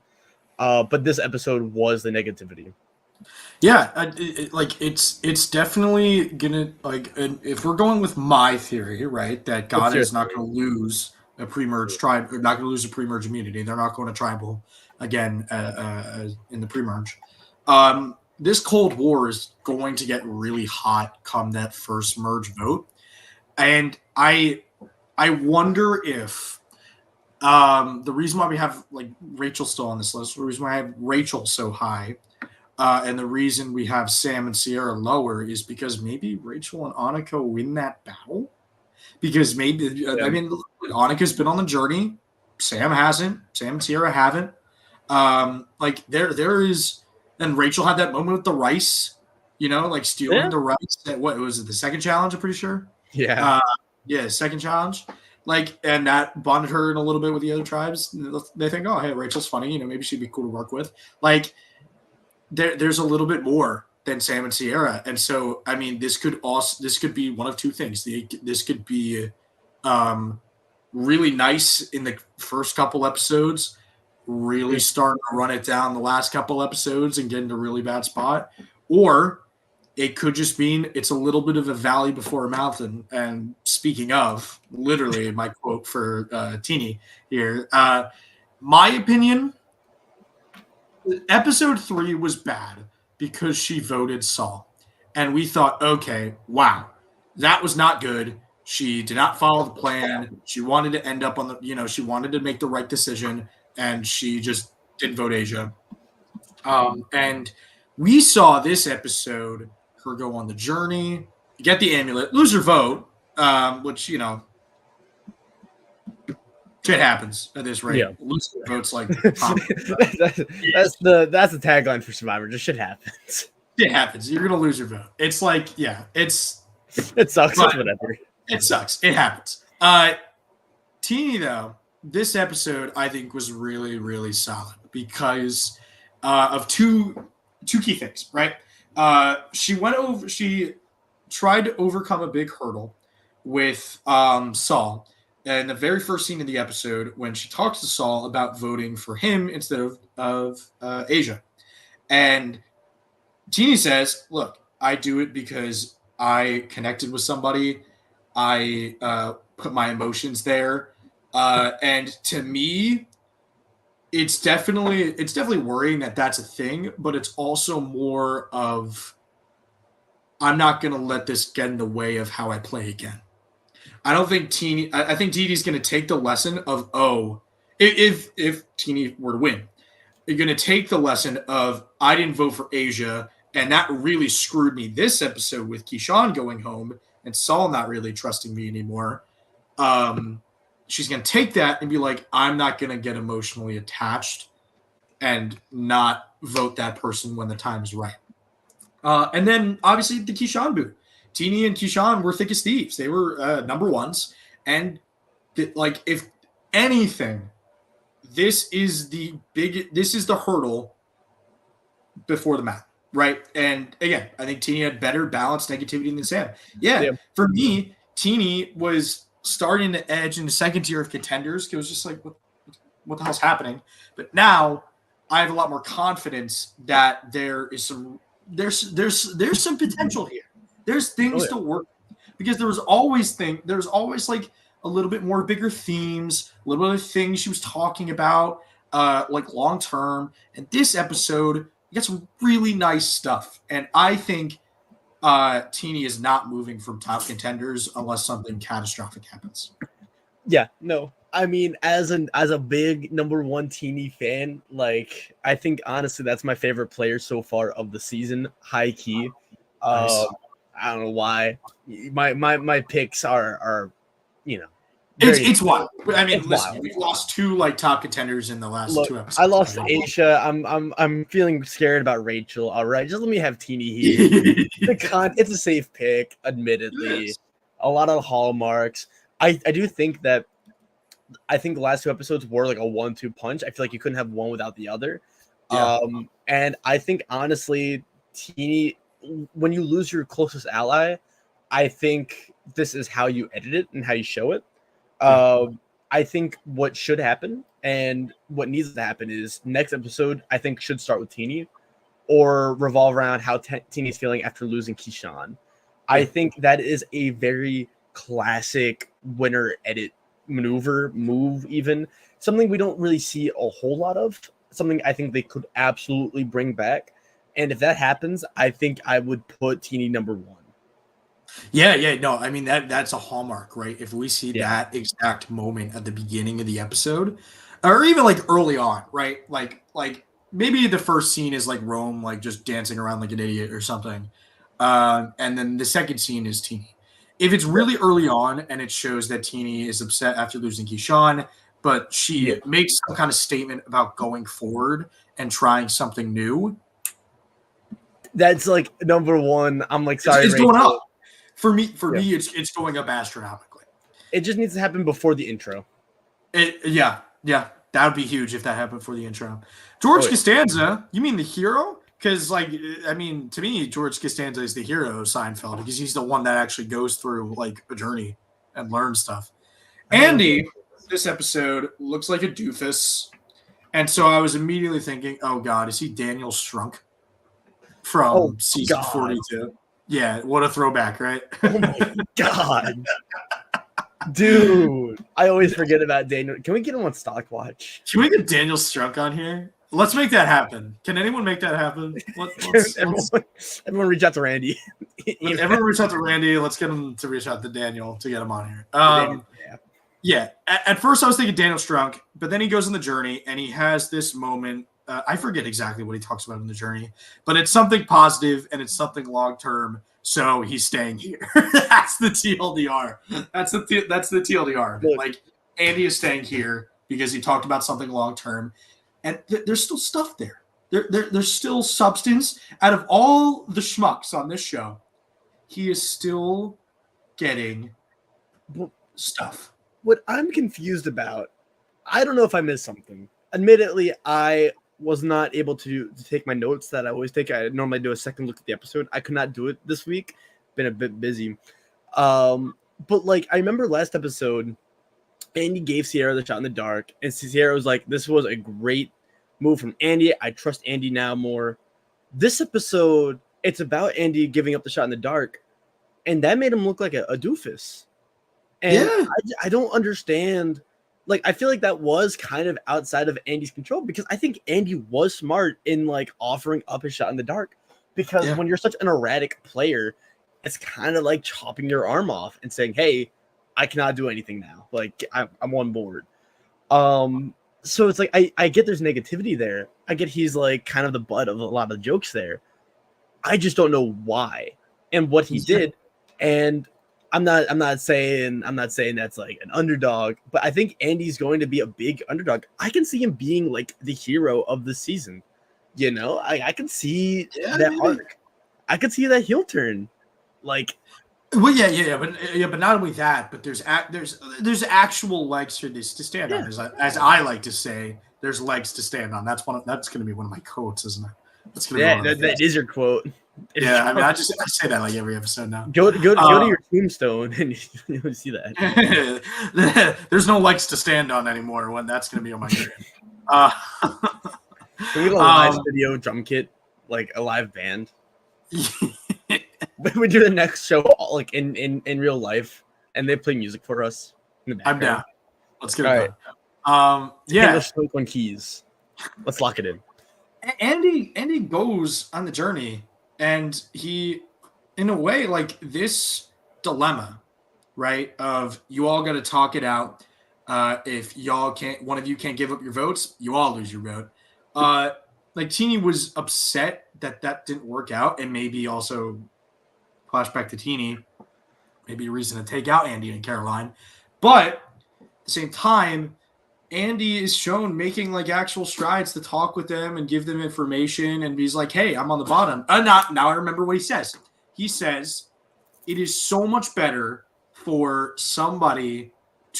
But this episode was the negativity. Yeah, it's definitely gonna and if we're going with my theory, right, that God is not going to lose a pre-merge tribe, or not going to lose a pre-merge immunity. They're not going to tribal again in the pre-merge. This Cold War is going to get really hot come that first merge vote, and I wonder if the reason why we have like Rachel still on this list, the reason why I have Rachel so high. And the reason we have Sam and Sierra lower is because maybe Rachel and Annika win that battle. Because maybe, I mean, Annika's been on the journey. Sam hasn't. Sam and Sierra haven't. Like, there is, and Rachel had that moment with the rice, you know, like stealing the rice. What was it, the second challenge, I'm pretty sure? Yeah. Second challenge. Like, and that bonded her in a little bit with the other tribes. They think, oh, hey, Rachel's funny. You know, maybe she'd be cool to work with. Like, there's a little bit more than Sam and Sierra, and so I mean, this could be one of two things. This could be really nice in the first couple episodes, really starting to run it down the last couple episodes and get into a really bad spot, or it could just mean it's a little bit of a valley before a mountain. And speaking of, literally, my quote for Teeny here, my opinion. Episode 3 was bad because she voted Saul. And we thought, okay, wow, that was not good. She did not follow the plan. She wanted to end up on the, you know, she wanted to make the right decision, and she just didn't vote Asia. And we saw this episode, her go on the journey, get the amulet, lose her vote, which, you know, shit happens at this rate. Yeah. Losing votes like that's the tagline for Survivor. Just shit happens. It happens. You're gonna lose your vote. It's like, yeah, it sucks. It's whatever. It sucks. It happens. Teeny though, this episode I think was really, really solid because of two key things. Right? She tried to overcome a big hurdle with Saul. And the very first scene in the episode, when she talks to Saul about voting for him instead of Asia. And Teeny says, look, I do it because I connected with somebody. I put my emotions there. And to me, it's definitely worrying that that's a thing, but it's also more of, I'm not going to let this get in the way of how I play again. I don't think Teeny. I think Teeny's going to take the lesson of if Teeny were to win, you're going to take the lesson of I didn't vote for Asia, and that really screwed me this episode with Keyshawn going home and Saul not really trusting me anymore. She's going to take that and be like, I'm not going to get emotionally attached and not vote that person when the time is right. And then obviously the Keyshawn boot. Teeny and Keyshawn were thick as thieves. They were number ones. And if anything, this is the hurdle before the map, right? And again, I think Teeny had better balanced negativity than Sam. Yeah. For me, Teeny was starting to edge in the second tier of contenders. It was just like, what the hell's happening? But now I have a lot more confidence that there's some potential here. There's things to work because there was always like a little bit more bigger themes, a little bit of things she was talking about, like long term. And this episode, you got some really nice stuff. And I think Teeny is not moving from top contenders unless something catastrophic happens. Yeah, no. I mean, as a big number one Teeny fan, like I think honestly that's my favorite player so far of the season, high key. Nice. I don't know why. My picks are you know. It's wild. I mean, listen, we've lost two like top contenders in the last two episodes. I lost Aisha. I'm feeling scared about Rachel. All right, just let me have Teeny here. It's a safe pick, admittedly. Yes. A lot of hallmarks. I do think that the last 2 episodes were like a 1-2 punch. I feel like you couldn't have one without the other. Yeah. And I think honestly, Teeny, when you lose your closest ally, I think this is how you edit it and how you show it. I think what should happen and what needs to happen is next episode, I think, should start with Teeny or revolve around how Teeny's feeling after losing Keyshawn. I think that is a very classic winner edit move, even something we don't really see a whole lot of, something I think they could absolutely bring back. And if that happens, I think I would put Teeny number 1. Yeah, no, I mean that's a hallmark, right? If we see that exact moment at the beginning of the episode, or even like early on, right? Like maybe the first scene is like Rome, like just dancing around like an idiot or something, and then the second scene is Teeny. If it's really early on and it shows that Teeny is upset after losing Keyshawn, but she makes some kind of statement about going forward and trying something new, that's like number 1. I'm like, sorry, it's going up. For me, it's going up astronomically. It just needs to happen before the intro. Yeah, that would be huge if that happened before the intro. George Costanza, you mean the hero? Because, like, I mean, to me, George Costanza is the hero of Seinfeld because he's the one that actually goes through like a journey and learns stuff. Andy, this episode looks like a doofus, and so I was immediately thinking, "Oh God, is he Daniel Strunk from season 42?" Yeah, what a throwback, right? Oh my God. Dude, I always forget about Daniel. Can we get him on StockWatch? Can we get Daniel Strunk on here? Let's make that happen. Can anyone make that happen? Everyone reach out to Randy. Everyone reach out to Randy. Let's get him to reach out to Daniel to get him on here. Yeah. At first I was thinking Daniel Strunk, but then he goes on the journey and he has this moment. I forget exactly what he talks about in the journey, but it's something positive and it's something long-term. So he's staying here. That's the TLDR. That's the TLDR. Like Andy is staying here because he talked about something long-term, and there's still stuff there. There's still substance. Out of all the schmucks on this show, he is still getting stuff. What I'm confused about, I don't know if I missed something. Admittedly, I was not able to take my notes that I always take. I normally do a second look at the episode. I could not do it this week. Been a bit busy. But like, I remember last episode, Andy gave Sierra the shot in the dark, and Sierra was like, this was a great move from Andy. I trust Andy now more. This episode, it's about Andy giving up the shot in the dark, and that made him look like a doofus. And I don't understand. Like, I feel like that was kind of outside of Andy's control because I think Andy was smart in like offering up his shot in the dark, because when you're such an erratic player, it's kind of like chopping your arm off and saying, hey, I cannot do anything now. Like I'm on board. So it's like, I get there's negativity there. I get he's like kind of the butt of a lot of jokes there. I just don't know why and what he did. And I'm not saying that's like an underdog, but I think Andy's going to be a big underdog. I can see him being like the hero of the season. You know, I can see that arc. I could see that heel turn. Like, well, but not only that, but there's actual legs for this to stand on. As I like to say, there's legs to stand on. That's going to be one of my quotes, isn't it? That's gonna be that is your quote. Yeah, I mean, I say that like every episode now. Go to your tombstone and you'll see that. There's no legs to stand on anymore. When that's going to be on my grave. Can we get a live video drum kit, like a live band? We do the next show like in real life, and they play music for us in the background. I'm down. Let's get it done. Yeah, Smoke on keys. Let's lock it in. Andy goes on the journey. And he, in a way, like this dilemma, right, of you all got to talk it out. If one of you can't give up your votes, you all lose your vote. Like Teeny was upset that didn't work out, and maybe also flashback to Teeny, maybe a reason to take out Andy and Caroline. But at the same time, Andy is shown making like actual strides to talk with them and give them information, and he's like, hey, I'm on the bottom. Now I remember what he says. He says, it is so much better for somebody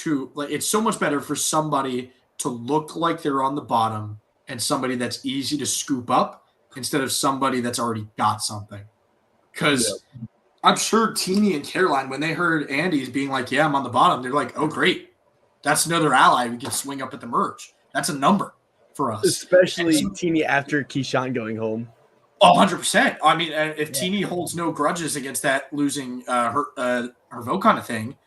it's so much better for somebody to look like they're on the bottom and somebody that's easy to scoop up instead of somebody that's already got something. Because I'm sure Teeny and Caroline, when they heard Andy's being like, yeah, I'm on the bottom, they're like, oh, great. That's another ally we can swing up at the merge. That's a number for us. Especially Teeny after Keyshawn going home. 100%. I mean, if Teeny holds no grudges against that losing her vote kind of thing,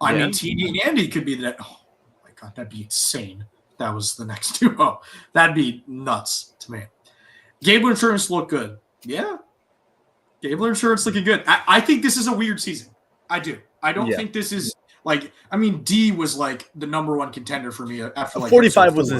I mean, Teeny and Andy could be that. Oh, my God, that'd be insane. That was the next duo. That'd be nuts to me. Gable Insurance looked good. Yeah. Gable Insurance looking good. I think this is a weird season. I do. I don't think this is like, I mean, D was like the number one contender for me after like 45 was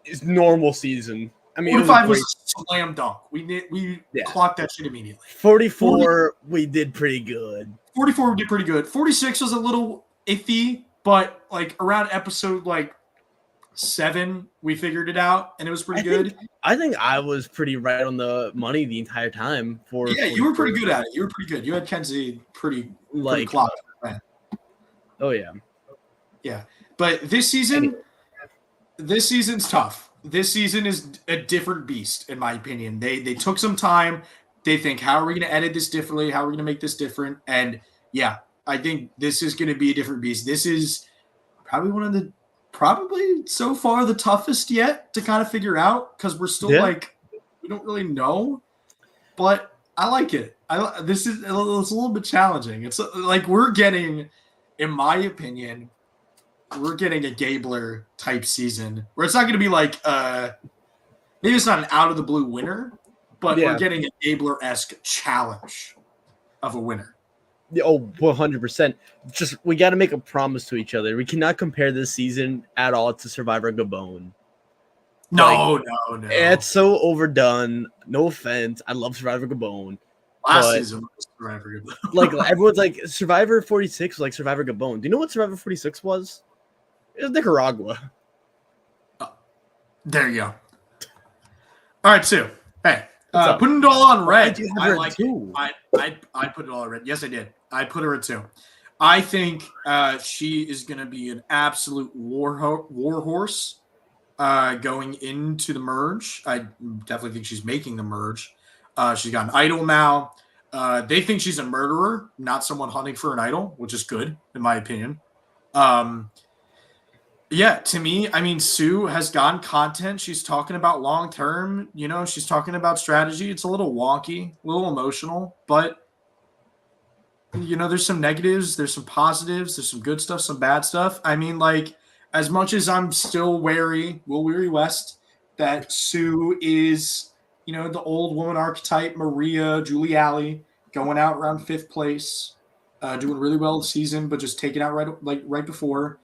his normal season. I mean, 45 was a slam dunk. We clocked that shit immediately. 44, we did pretty good. 44, we did pretty good. 46 was a little iffy, but like around episode like 7, we figured it out, and it was pretty good. I think I was pretty right on the money the entire time. You were pretty good at it. You were pretty good. You had Kenzie pretty clocked. Oh yeah, yeah. But this season's tough. This season is a different beast, in my opinion. They took some time. They think, how are we going to edit this differently? How are we going to make this different? And yeah, I think this is going to be a different beast. This is probably probably so far the toughest yet to kind of figure out, because we're still we don't really know. But I like it. It's a little bit challenging. It's like we're getting, in my opinion, we're getting a Gabler type season where it's not going to be like maybe it's not an out of the blue winner, but we're getting a Gabler-esque challenge of a winner. Oh, 100%. Just we got to make a promise to each other. We cannot compare this season at all to Survivor Gabon. No. It's so overdone. No offense. I love Survivor Gabon. Last season was Survivor Gabon. Like everyone's like Survivor 46 was like Survivor Gabon. Do you know what Survivor 46 was? It was Nicaragua. There you go. All right, Sue. Hey, putting it all on red. I like it. I put it all on red. Yes, I did. I put her at 2. I think she is going to be an absolute war horse going into the merge. I definitely think she's making the merge. She's got an idol now. They think she's a murderer, not someone hunting for an idol, which is good, in my opinion. Yeah, to me, I mean, Sue has gotten content. She's talking about long-term, she's talking about strategy. It's a little wonky, a little emotional, but, there's some negatives, there's some positives, there's some good stuff, some bad stuff. I mean, like, as much as I'm still wary, Will Weary West, that Sue is, the old woman archetype, Maria, Julie Alley, going out around 5th place, doing really well this season, but just taking out right before.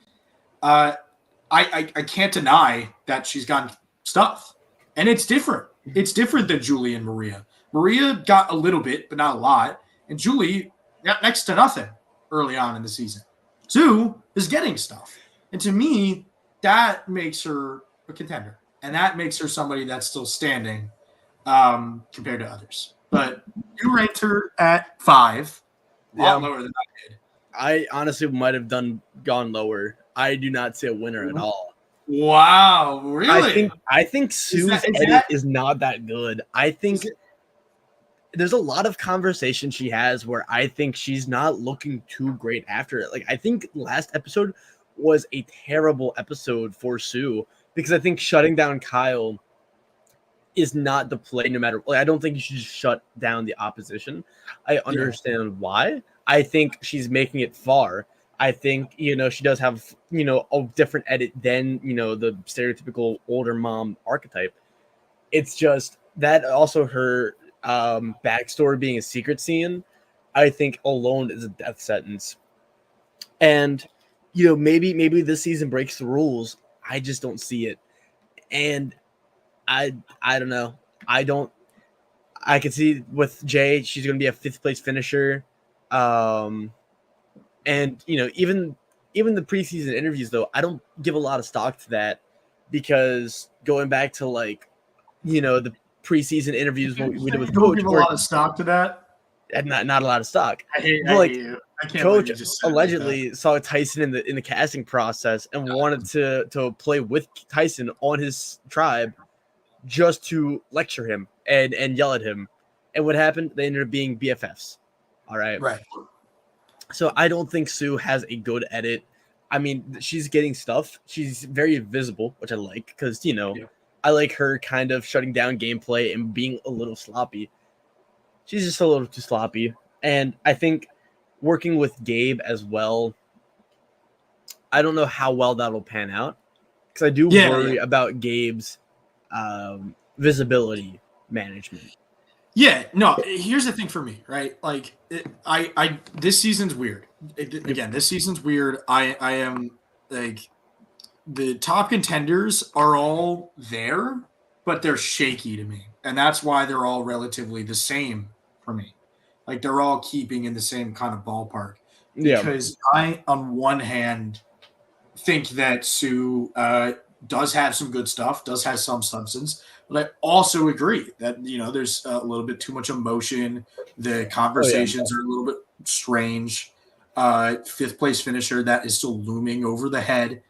I can't deny that she's gotten stuff, and it's different. It's different than Julie and Maria. Maria got a little bit, but not a lot, and Julie got next to nothing early on in the season. Sue is getting stuff, and to me, that makes her a contender, and that makes her somebody that's still standing compared to others. But you ranked her at 5, a lot lower than I did. I honestly might have gone lower. I do not see a winner at all. Wow, really? I think Sue's edit is not that good. I think there's a lot of conversation she has where I think she's not looking too great after it. Like, I think last episode was a terrible episode for Sue because I think shutting down Kyle is not the play no matter. Like, I don't think you should just shut down the opposition. I understand why. I think she's making it far. I think, she does have, a different edit than, the stereotypical older mom archetype. It's just that also her backstory being a secret scene, I think alone is a death sentence. And, maybe this season breaks the rules. I just don't see it. And I don't know. I can see with Jay, she's going to be a 5th place finisher. And, even the preseason interviews, though, I don't give a lot of stock to that because going back to, the preseason interviews we did with Coach. Give a lot of stock to that? And not a lot of stock. I hate you. I can't believe Coach you just said it like that. allegedly saw Tyson in the casting process and wanted to play with Tyson on his tribe just to lecture him and yell at him. And what happened? They ended up being BFFs. All right. Right. So I don't think Sue has a good edit. I mean, she's getting stuff. She's very visible, which I like because, I like her kind of shutting down gameplay and being a little sloppy. She's just a little too sloppy. And I think working with Gabe as well, I don't know how well that'll pan out because I do worry about Gabe's visibility management. Yeah, no, here's the thing for me, right? Like, this season's weird. This season's weird. I am like, the top contenders are all there, but they're shaky to me, and that's why they're all relatively the same for me. Like, they're all keeping in the same kind of ballpark. Yeah. Because I, on one hand, think that Sue does have some good stuff, does have some substance, but I also agree that, there's a little bit too much emotion. The conversations are a little bit strange. Fifth place finisher that is still looming over the head.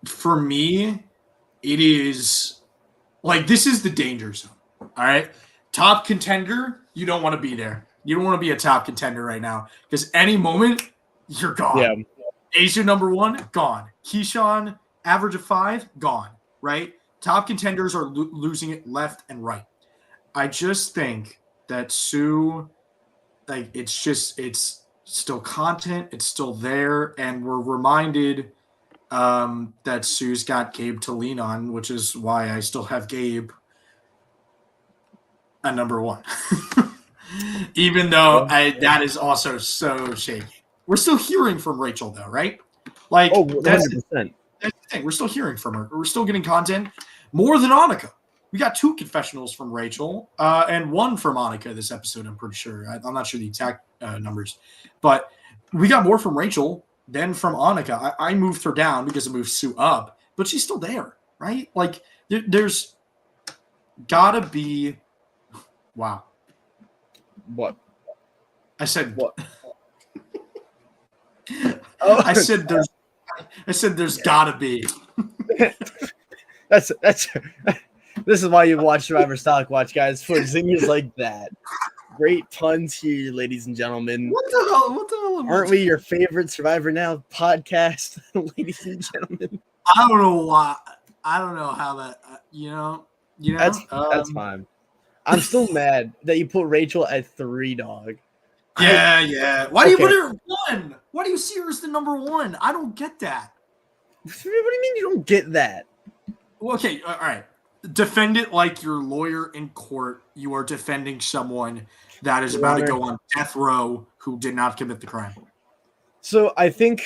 For me, it is like, this is the danger zone. All right. Top contender, you don't want to be there. You don't want to be a top contender right now because any moment you're gone. Yeah. Asia number 1, gone. Keyshawn, average of 5, gone. Right? Top contenders are losing it left and right. I just think that Sue, like, it's still content. It's still there. And we're reminded that Sue's got Gabe to lean on, which is why I still have Gabe at number 1. Even though that is also so shaky. We're still hearing from Rachel, though, right? Like, 100%. That's the thing. We're still hearing from her. We're still getting content more than Annika. We got 2 confessionals from Rachel and 1 from Annika this episode, I'm pretty sure. I'm not sure the exact numbers. But we got more from Rachel than from Annika. I moved her down because it moved Sue up, but she's still there, right? Like, there's got to be – wow. What? I said what? I said there's gotta be. That's this is why you watch Survivor StockWatch, guys, for zingers like that. Great puns here, ladies and gentlemen. What the hell? Aren't we your favorite Survivor Now podcast, ladies and gentlemen? I don't know why. I don't know how that. That's fine. I'm still mad that you put Rachel at 3, dog. Yeah. Why do you put her at 1? Why do you see her as the number 1? I don't get that. What do you mean you don't get that? Well, okay, all right. Defend it like your lawyer in court. You are defending someone that is about to go on death row who did not commit the crime. So I think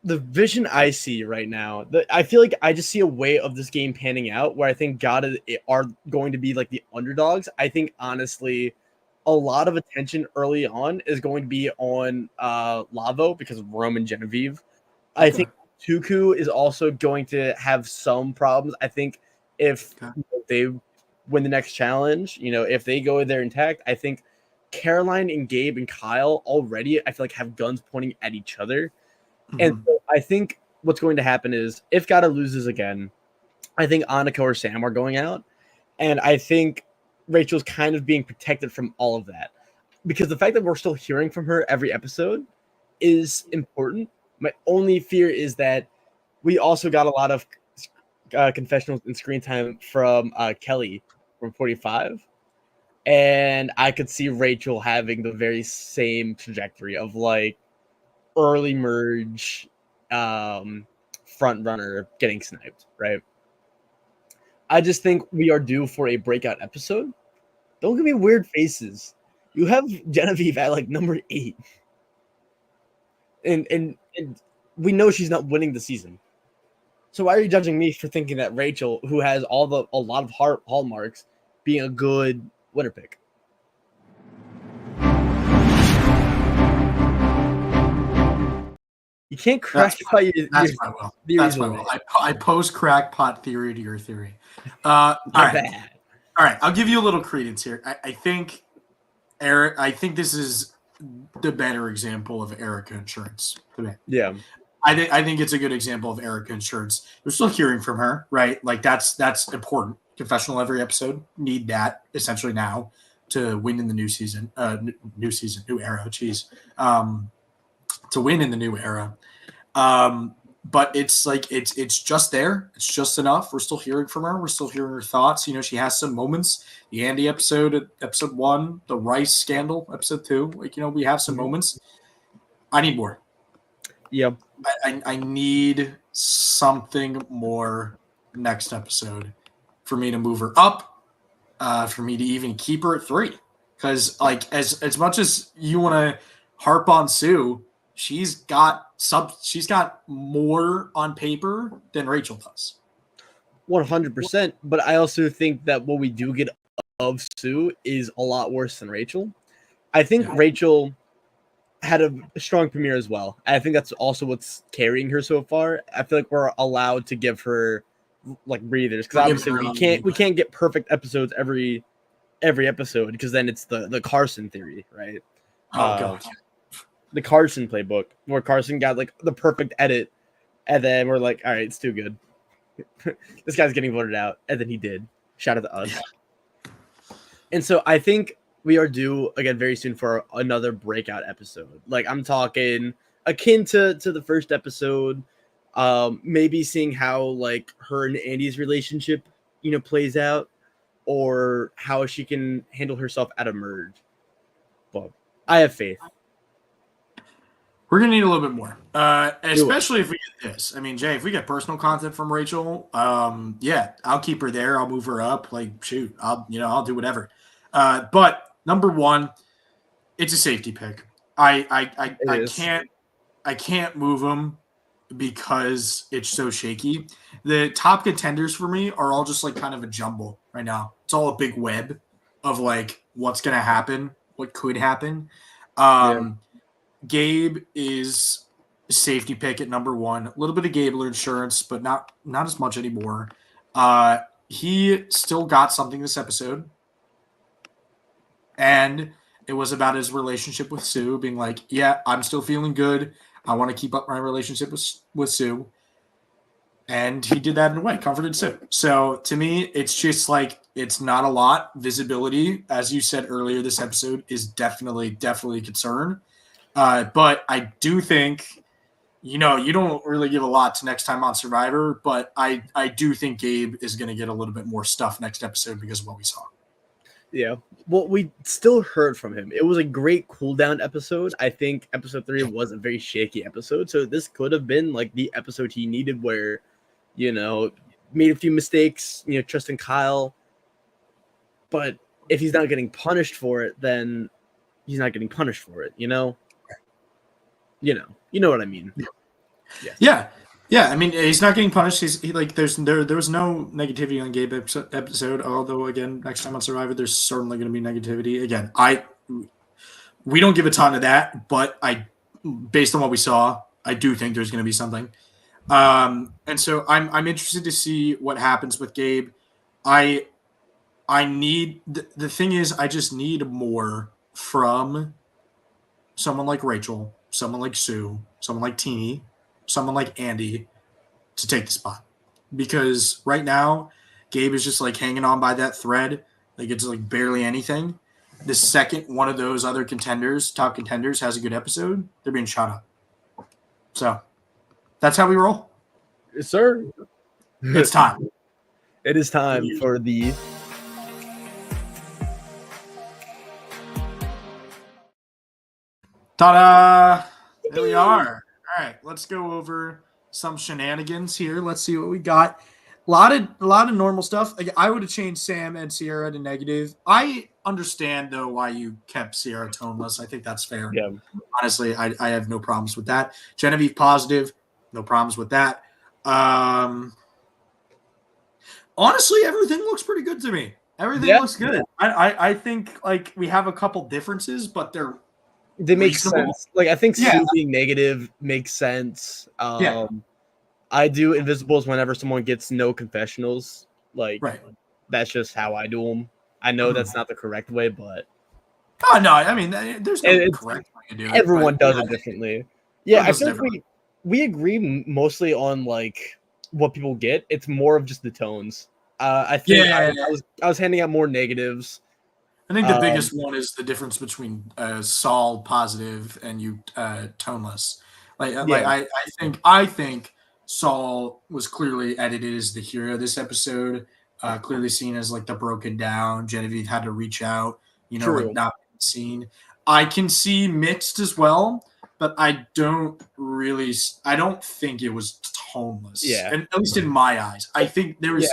the vision I see right now, I feel like I just see a way of this game panning out where I think God are going to be like the underdogs. I think, honestly, a lot of attention early on is going to be on Lavo because of Rome and Genevieve. I think Tuku is also going to have some problems. I think if they win the next challenge, if they go there intact, I think Caroline and Gabe and Kyle already, I feel like, have guns pointing at each other. Mm-hmm. And so I think what's going to happen is if Gata loses again, I think Annika or Sam are going out. And I think Rachel's kind of being protected from all of that because the fact that we're still hearing from her every episode is important. My only fear is that we also got a lot of confessionals and screen time from Kelly from 45. And I could see Rachel having the very same trajectory of like early merge, front runner getting sniped, right? I just think we are due for a breakout episode. Don't give me weird faces. You have Genevieve at like number 8. And we know she's not winning the season. So why are you judging me for thinking that Rachel, who has a lot of hallmarks, being a good winner pick? You can't crackpot your That's my will. That's my will. I post crackpot theory to your theory. All right. All right. I'll give you a little credence here. I think Eric, I think this is the better example of Erica Insurance to me. Yeah. I think it's a good example of Erica Insurance. We're still hearing from her, right? Like that's important. Confessional every episode. Need that essentially now to win in the new season. New era. Jeez. To win in the new era. But it's like it's just there. It's just enough. We're still hearing from her. We're still hearing her thoughts. You know, she has some moments. The Andy episode, episode 1, the Rice scandal, episode 2. Like, you know, we have some moments. I need more. Yeah. I need something more next episode for me to move her up, for me to even keep her at 3. Because like as much as you want to harp on Sue, she's got more on paper than Rachel does. 100%. But I also think that what we do get of Sue is a lot worse than Rachel. I think Rachel had a strong premiere as well. I think that's also what's carrying her so far. I feel like we're allowed to give her like breathers because obviously we can't get perfect episodes every episode because then it's the Carson theory, right? Oh god. The Carson playbook where Carson got like the perfect edit and then we're like, all right, it's too good. This guy's getting voted out, and then he did. Shout out to us. Yeah. And so I think we are due again very soon for another breakout episode. Like I'm talking akin to the first episode, maybe seeing how like her and Andy's relationship, you know, plays out, or how she can handle herself at a merge. But I have faith. We're gonna need a little bit more, especially if we get this. I mean, Jay, if we get personal content from Rachel, yeah, I'll keep her there. I'll move her up. Like, shoot, I'll do whatever. But number 1, it's a safety pick. I can't move them because it's so shaky. The top contenders for me are all just like kind of a jumble right now. It's all a big web of like what's gonna happen, what could happen. Gabe is a safety pick at number 1. A little bit of Gabler insurance, but not as much anymore. He still got something this episode. And it was about his relationship with Sue, being like, yeah, I'm still feeling good. I want to keep up my relationship with Sue. And he did that in a way, comforted Sue. So to me, it's just like, it's not a lot. Visibility, as you said earlier, this episode is definitely a concern. But I do think, you know, you don't really give a lot to next time on Survivor, but I do think Gabe is going to get a little bit more stuff next episode because of what we saw. Yeah. Well, we still heard from him. It was a great cooldown episode. I think episode 3 was a very shaky episode. So this could have been like the episode he needed where, you know, made a few mistakes, you know, trusting Kyle. But if he's not getting punished for it, then he's not getting punished for it, you know? You know what I mean? Yeah. I mean, he's not getting punished. There was no negativity on Gabe episode. Although, again, next time on Survivor, there's certainly going to be negativity. Again, we don't give a ton of that, but based on what we saw, I do think there's going to be something. And so I'm interested to see what happens with Gabe. I need the thing is I just need more from someone like Rachel, someone like Sue, someone like Teeny, someone like Andy to take the spot. Because right now, Gabe is just like hanging on by that thread. Like it's like barely anything. The second one of those other contenders, top contenders, has a good episode, they're being shot up. So that's how we roll. Yes, sir. It's time. It is time for the ta-da! There we are. All right, let's go over some shenanigans here. Let's see what we got. A lot of normal stuff. Like, I would have changed Sam and Sierra to negative. I understand though why you kept Sierra toneless. I think that's fair. Yeah. Honestly, I have no problems with that. Genevieve positive, no problems with that. Honestly, everything looks pretty good to me. Everything looks good. I think like we have a couple differences, but they make sense. Like I think Sue being negative makes sense. I do invisibles whenever someone gets no confessionals. Like that's just how I do them. I know that's not the correct way, but Oh no, I mean, there's no It's- correct way to do it. Everyone but, does yeah, it differently. Yeah, I does feel it like we agree mostly on like what people get. It's more of just the tones. I think Yeah. I was handing out more negatives. I think the biggest one is the difference between Saul positive and you toneless. I think Saul was clearly edited as the hero this episode, clearly seen as like the broken down. Genevieve had to reach out, True. like not seen. I can see mixed as well, but I don't think it was toneless. Yeah. And at least in my eyes, I think there's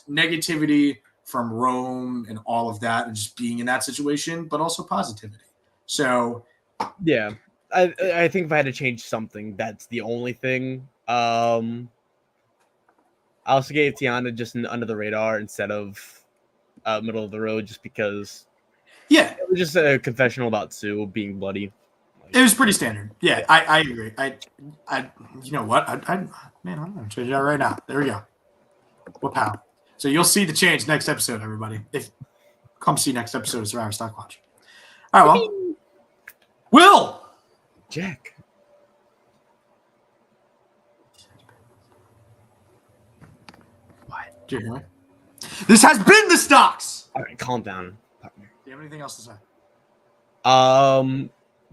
negativity from Rome and all of that and just being in that situation, but also positivity. So yeah, I think if I had to change something, that's the only thing. I also gave Tiana just an under the radar instead of middle of the road, just because yeah, it was just a confessional about Sue being bloody. it was pretty standard. Yeah, I agree. I you know what? I'm gonna change that right now. There we go. Wow. So you'll see the change next episode, everybody. Come see next episode of Survivor StockWatch. All right, well, Will, Jack. What? Do you hear me? This has been the stocks. All right, calm down, partner. Do you have anything else to say?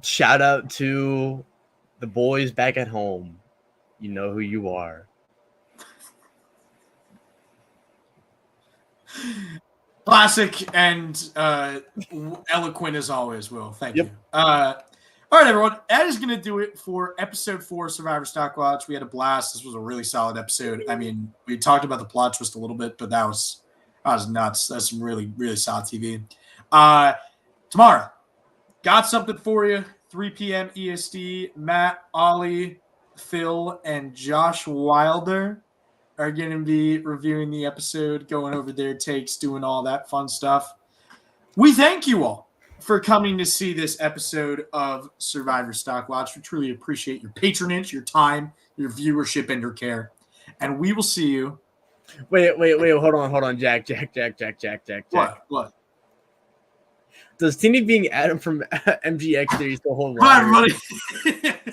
Shout out to the boys back at home. You know who you are. Classic and eloquent as always, Will. Thank you. All right, everyone. That is going to do it for episode 4 of Survivor StockWatch. We had a blast. This was a really solid episode. I mean, we talked about the plot twist a little bit, but that was nuts. That's some really, really solid TV. Tomorrow, got something for you. 3 p.m. EST. Matt, Ollie, Phil, and Josh Wilder are going to be reviewing the episode, going over their takes, doing all that fun stuff. We thank you all for coming to see this episode of Survivor StockWatch. We truly appreciate your patronage, your time, your viewership, and your care. And we will see you. Wait, hold on, Jack. What? Does Teeny being Adam from MGX there still hold Bye, water? everybody.